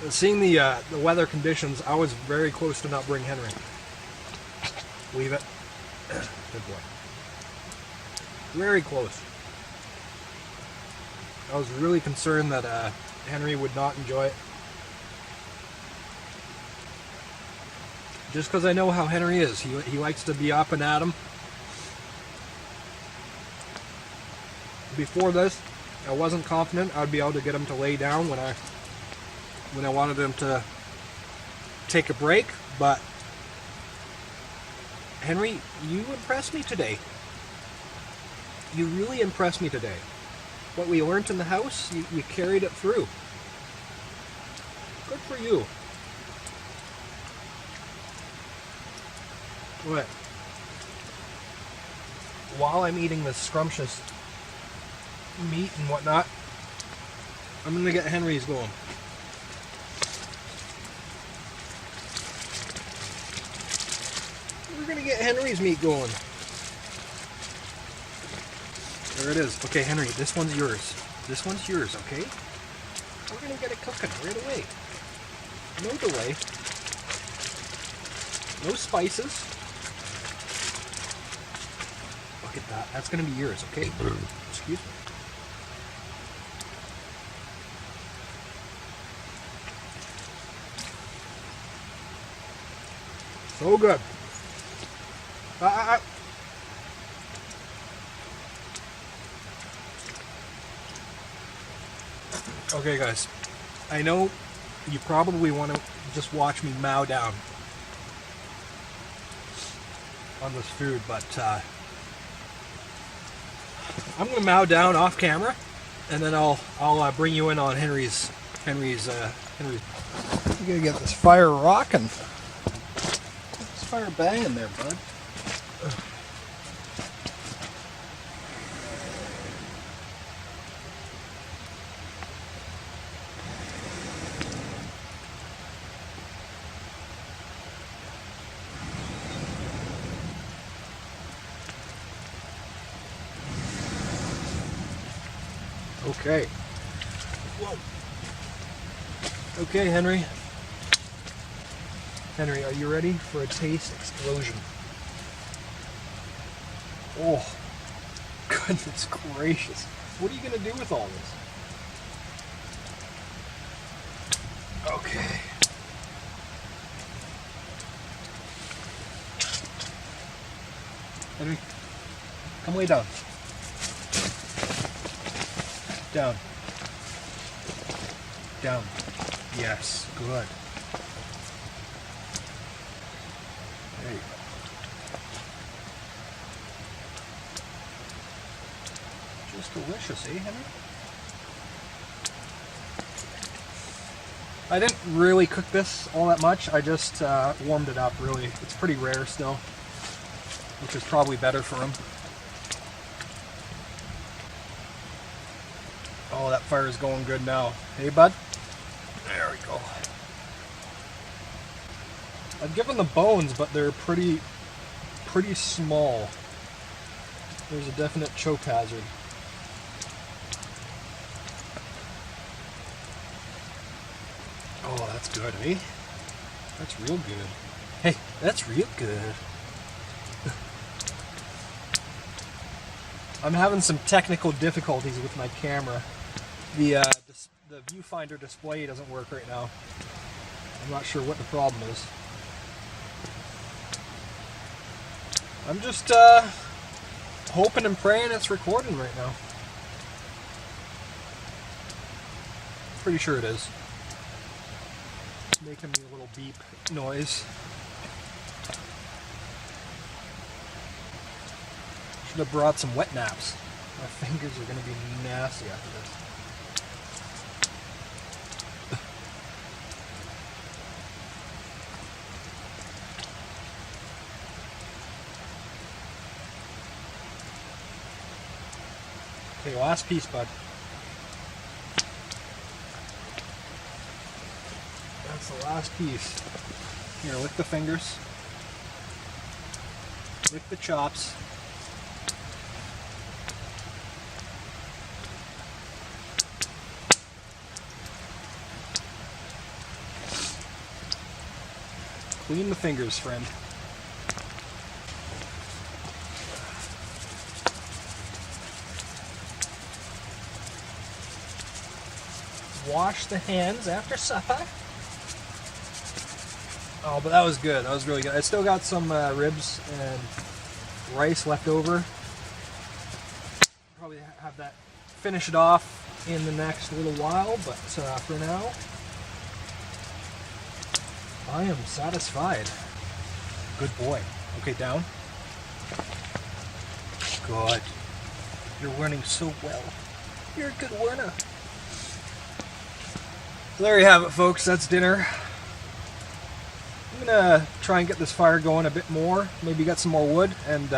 Seeing the weather conditions, I was very close to not bring Henry. Leave it. Good boy. Very close. I was really concerned that Henry would not enjoy it. Just because I know how Henry is. He likes to be up and at him. Before this, I wasn't confident I'd be able to get him to lay down when I wanted him to take a break, but Henry, you impressed me today. You really impressed me today. What we learned in the house, you carried it through. Good for you. What? While I'm eating this scrumptious meat and whatnot, I'm going to get Henry's going. We're going to get Henry's meat going. There it is. Okay, Henry, this one's yours. This one's yours, okay? We're going to get it cooking right away. No delay. No spices. Look at that. That's going to be yours, okay? Excuse me. So good. Okay, guys. I know you probably want to just watch me mow down on this food, but I'm going to mow down off camera, and then I'll bring you in on Henry's. You gotta get this fire rocking. This fire banging there, bud. Okay. Whoa. Okay, Henry. Henry, are you ready for a taste explosion? Oh, goodness gracious. What are you going to do with all this? Okay. Henry, come lay down. Down. Down. Yes, good. There you go. Just delicious, eh, Henry? I didn't really cook this all that much. I just warmed it up, really. It's pretty rare still, which is probably better for him. Oh, that fire is going good now. Hey, bud? There we go. I've given the bones, but they're pretty small. There's a definite choke hazard. Oh, that's good, eh? That's real good. Hey, that's real good. I'm having some technical difficulties with my camera. The viewfinder display doesn't work right now. I'm not sure what the problem is. I'm just hoping and praying it's recording right now. Pretty sure it is. making me a little beep noise. Should have brought some wet naps. My fingers are going to be nasty after this. Okay, last piece, bud. That's the last piece. Here, lick the fingers. Lick the chops. Clean the fingers, friend. Wash the hands after supper. Oh, but that was good. That was really good. I still got some ribs and rice left over. Probably have that finish it off in the next little while, but for now, I am satisfied. Good boy. Okay, down. Good. You're learning so well. You're a good learner. So there you have it, folks. That's dinner. I'm gonna try and get this fire going a bit more. Maybe get some more wood and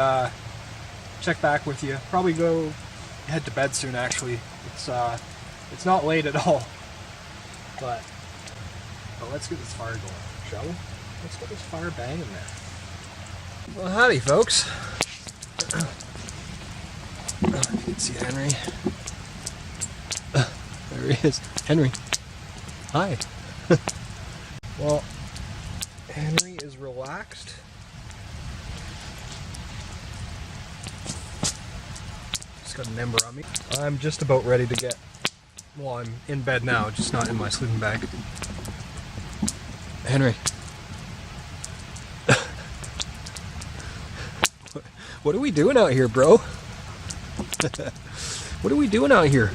check back with you. Probably go head to bed soon. Actually, it's not late at all. But let's get this fire going, shall we? Let's get this fire banging there. Well, howdy, folks. You can see Henry. There he is, Henry. Hi. Well, Henry is relaxed. Just got an ember on me. I'm just about ready to get, well, I'm in bed now, just not in my sleeping bag. Henry. What are we doing out here, bro? What are we doing out here?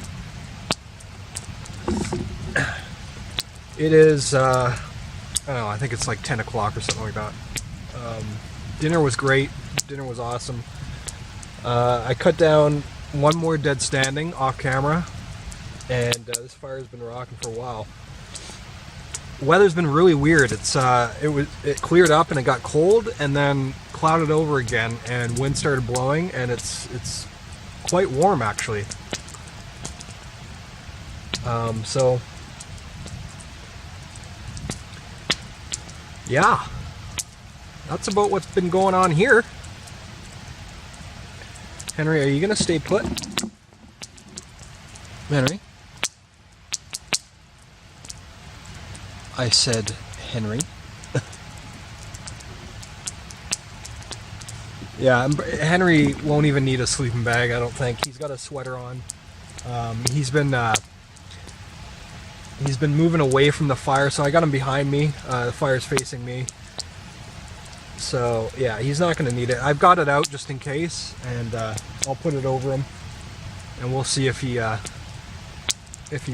It is, I don't know, I think it's like 10 o'clock or something like that. Dinner was great. Dinner was awesome. I cut down one more dead standing off camera, and this fire's been rocking for a while. Weather's been really weird. It cleared up and it got cold, and then clouded over again, and wind started blowing, and it's quite warm actually. So yeah, that's about what's been going on here. Henry, are you gonna stay put? Henry? I said Henry. Yeah, Henry won't even need a sleeping bag, I don't think. He's got a sweater on. He's been moving away from the fire, so I got him behind me. The fire's facing me. So, yeah, he's not going to need it. I've got it out just in case, and I'll put it over him, and we'll see if he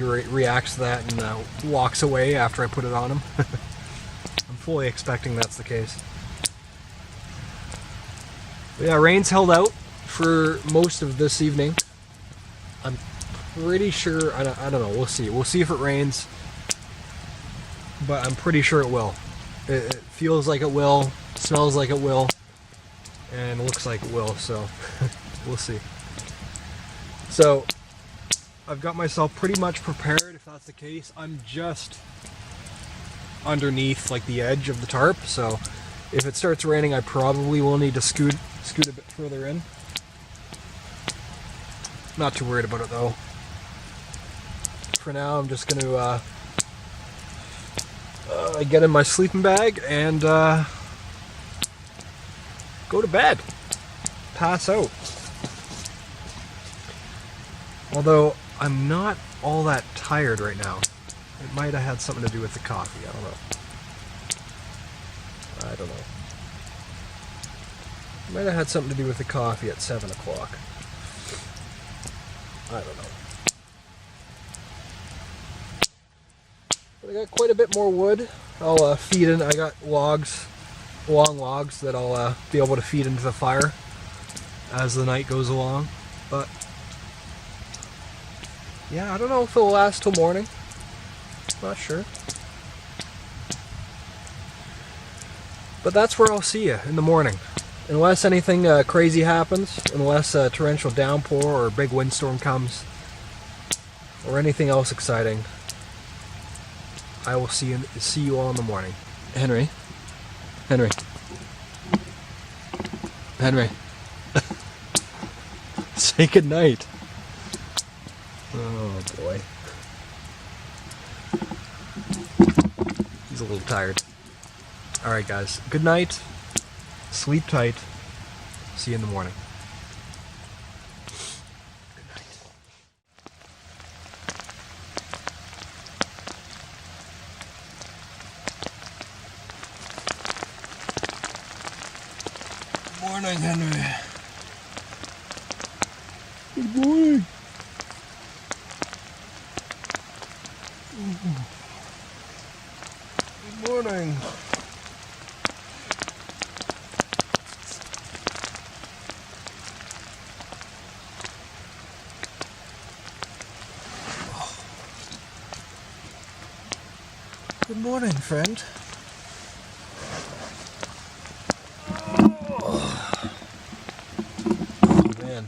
reacts to that and walks away after I put it on him. I'm fully expecting that's the case. But yeah, rain's held out for most of this evening. I'm pretty sure, I don't know, we'll see. We'll see if it rains, but I'm pretty sure it will. It feels like it will, smells like it will, and looks like it will, so we'll see. So, I've got myself pretty much prepared if that's the case. I'm just underneath like the edge of the tarp, so if it starts raining I probably will need to scoot a bit further in. Not too worried about it though. For now I'm just going to get in my sleeping bag and go to bed. Pass out. Although I'm not all that tired right now. It might have had something to do with the coffee. I don't know. It might have had something to do with the coffee at 7 o'clock. I don't know. But I got quite a bit more wood. I'll feed in. I got logs, long logs that I'll be able to feed into the fire as the night goes along. But yeah, I don't know if it'll last till morning. Not sure. But that's where I'll see you in the morning. Unless anything crazy happens, unless a torrential downpour or a big windstorm comes, or anything else exciting, I will see you all in the morning. Henry. Say goodnight. Oh boy. He's a little tired. Alright guys, good night. Sleep tight. See you in the morning. Good night. Good morning, Henry. Good morning. Good morning. Good morning, friend. Oh, man.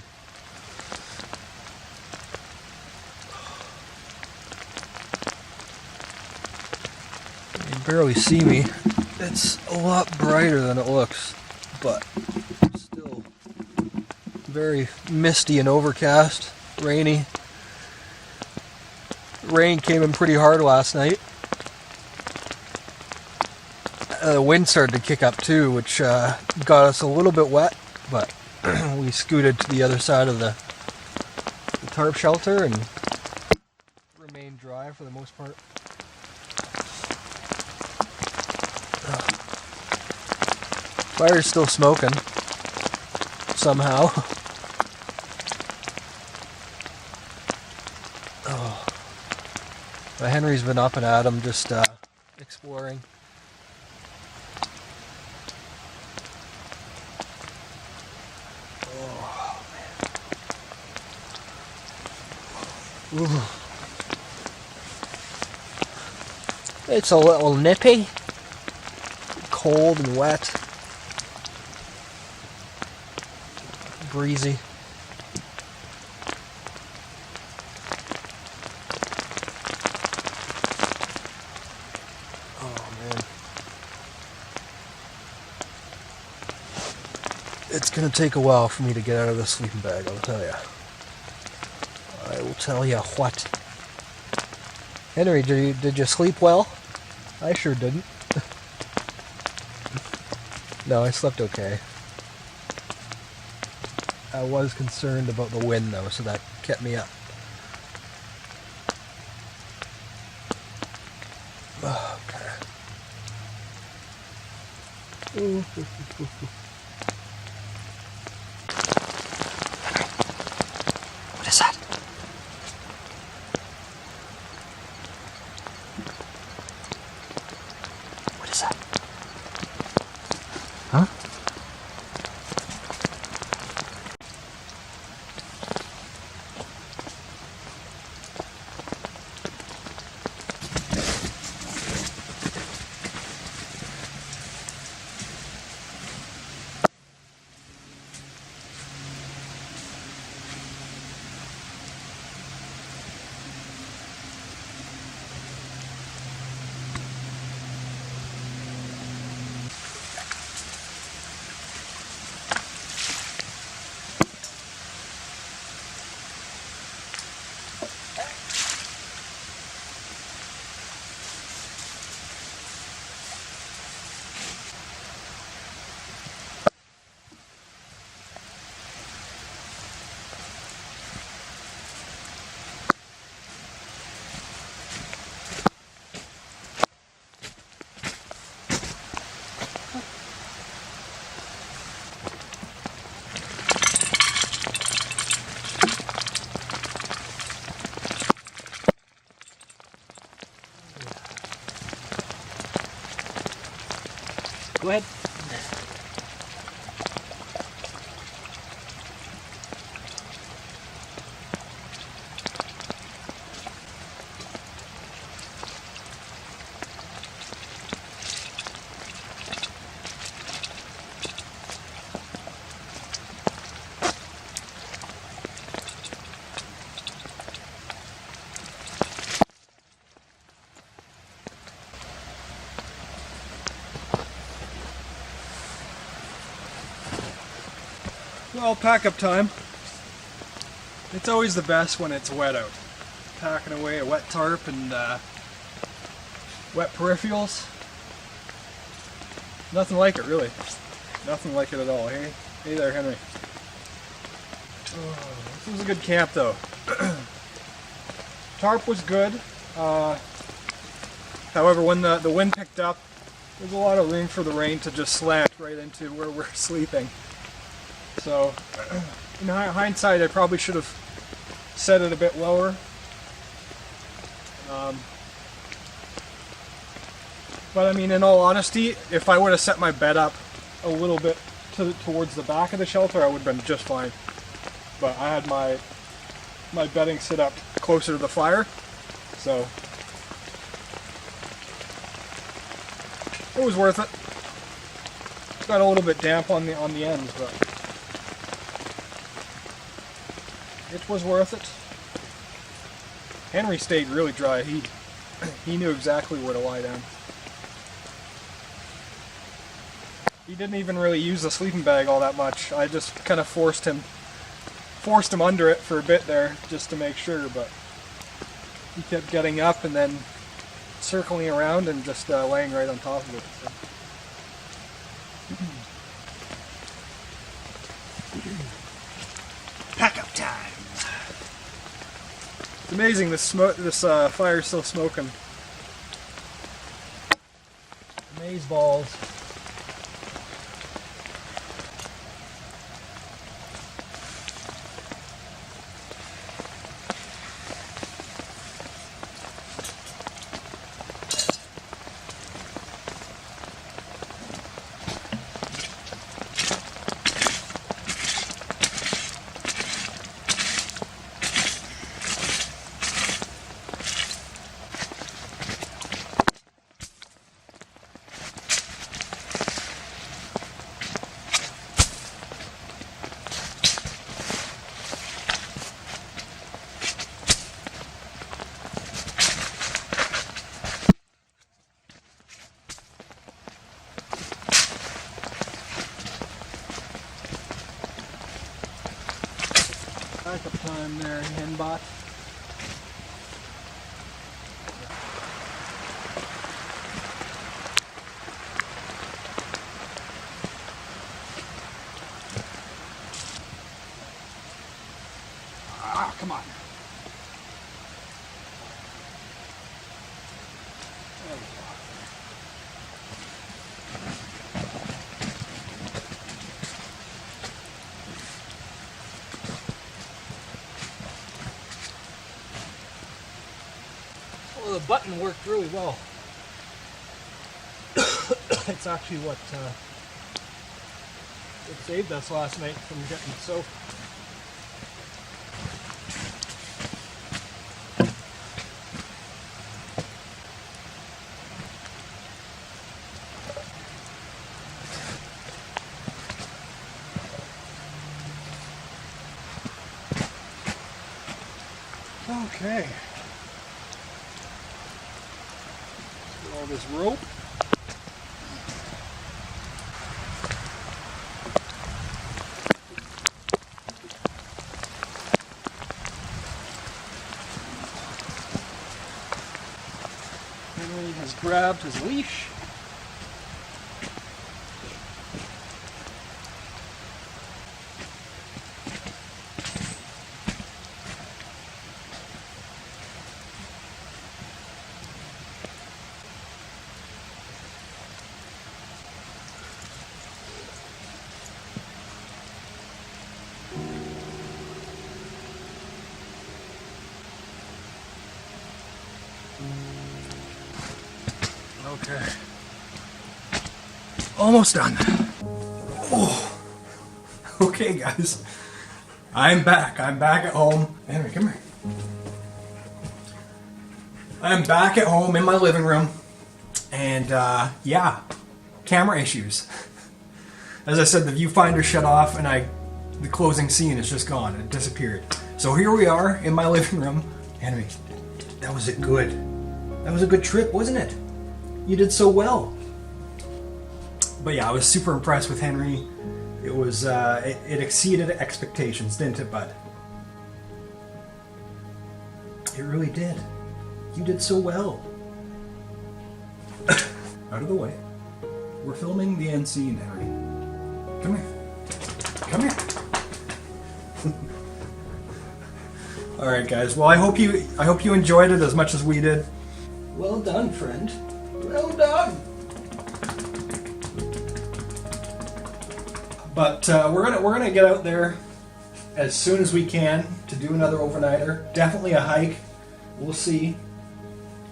You can barely see me. It's a lot brighter than it looks, but still very misty and overcast, rainy. Rain came in pretty hard last night. The wind started to kick up too, which got us a little bit wet, but we scooted to the other side of the tarp shelter and remained dry for the most part. Fire's still smoking somehow. Oh. But Henry's been up and at 'em just exploring. Ooh. It's a little nippy, cold and wet, breezy. Oh man, it's gonna take a while for me to get out of the sleeping bag, I'll tell you. I will tell you what. Henry, did you sleep well? I sure didn't. No, I slept okay. I was concerned about the wind though, so that kept me up. Okay. What is that? What is that? Huh? Go ahead. Well, pack up time. It's always the best when it's wet out. Packing away a wet tarp and wet peripherals. Nothing like it, really. Nothing like it at all. Hey, hey there, Henry. Oh, this was a good camp, though. Tarp was good. However, when the wind picked up, there's a lot of room for the rain to just slant right into where we're sleeping. So, in hindsight, I probably should have set it a bit lower. But I mean, in all honesty, if I would have set my bed up a little bit towards the back of the shelter, I would have been just fine. But I had my bedding set up closer to the fire, so it was worth it. Got a little bit damp on the ends, but it was worth it. Henry stayed really dry. He knew exactly where to lie down. He didn't even really use the sleeping bag all that much. I just kind of forced him under it for a bit there just to make sure, but he kept getting up and then circling around and just laying right on top of it. So. Pack up time. It's amazing this fire is still smoking. Amaze balls. Backup time there, Henbot. Ah, come on. There we go. Well, the button worked really well. It's actually what saved us last night from getting soaked. Okay. All this rope. Henry has grabbed his leash. Okay. Almost done. Oh. Okay, guys. I'm back. I'm back at home. Henry, come here. I'm back at home in my living room. And, yeah. Camera issues. As I said, the viewfinder shut off and the closing scene is just gone. It disappeared. So here we are in my living room. Henry, that was a good trip, wasn't it? You did so well. But yeah, I was super impressed with Henry. It was, it exceeded expectations, didn't it, bud? It really did. You did so well. Out of the way. We're filming the end scene, Henry. Come here. Come here. All right, guys. Well, I hope you enjoyed it as much as we did. Well done, friend. Well done. But we're gonna get out there as soon as we can to do another overnighter. Definitely a hike. We'll see.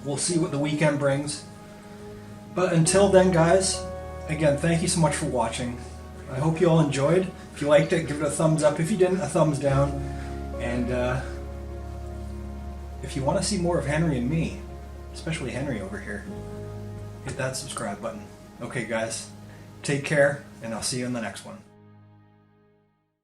We'll see what the weekend brings. But until then, guys, again, thank you so much for watching. I hope you all enjoyed. If you liked it, give it a thumbs up. If you didn't, a thumbs down. And if you want to see more of Henry and me, especially Henry over here, hit that subscribe button. Okay, guys, take care, and I'll see you in the next one.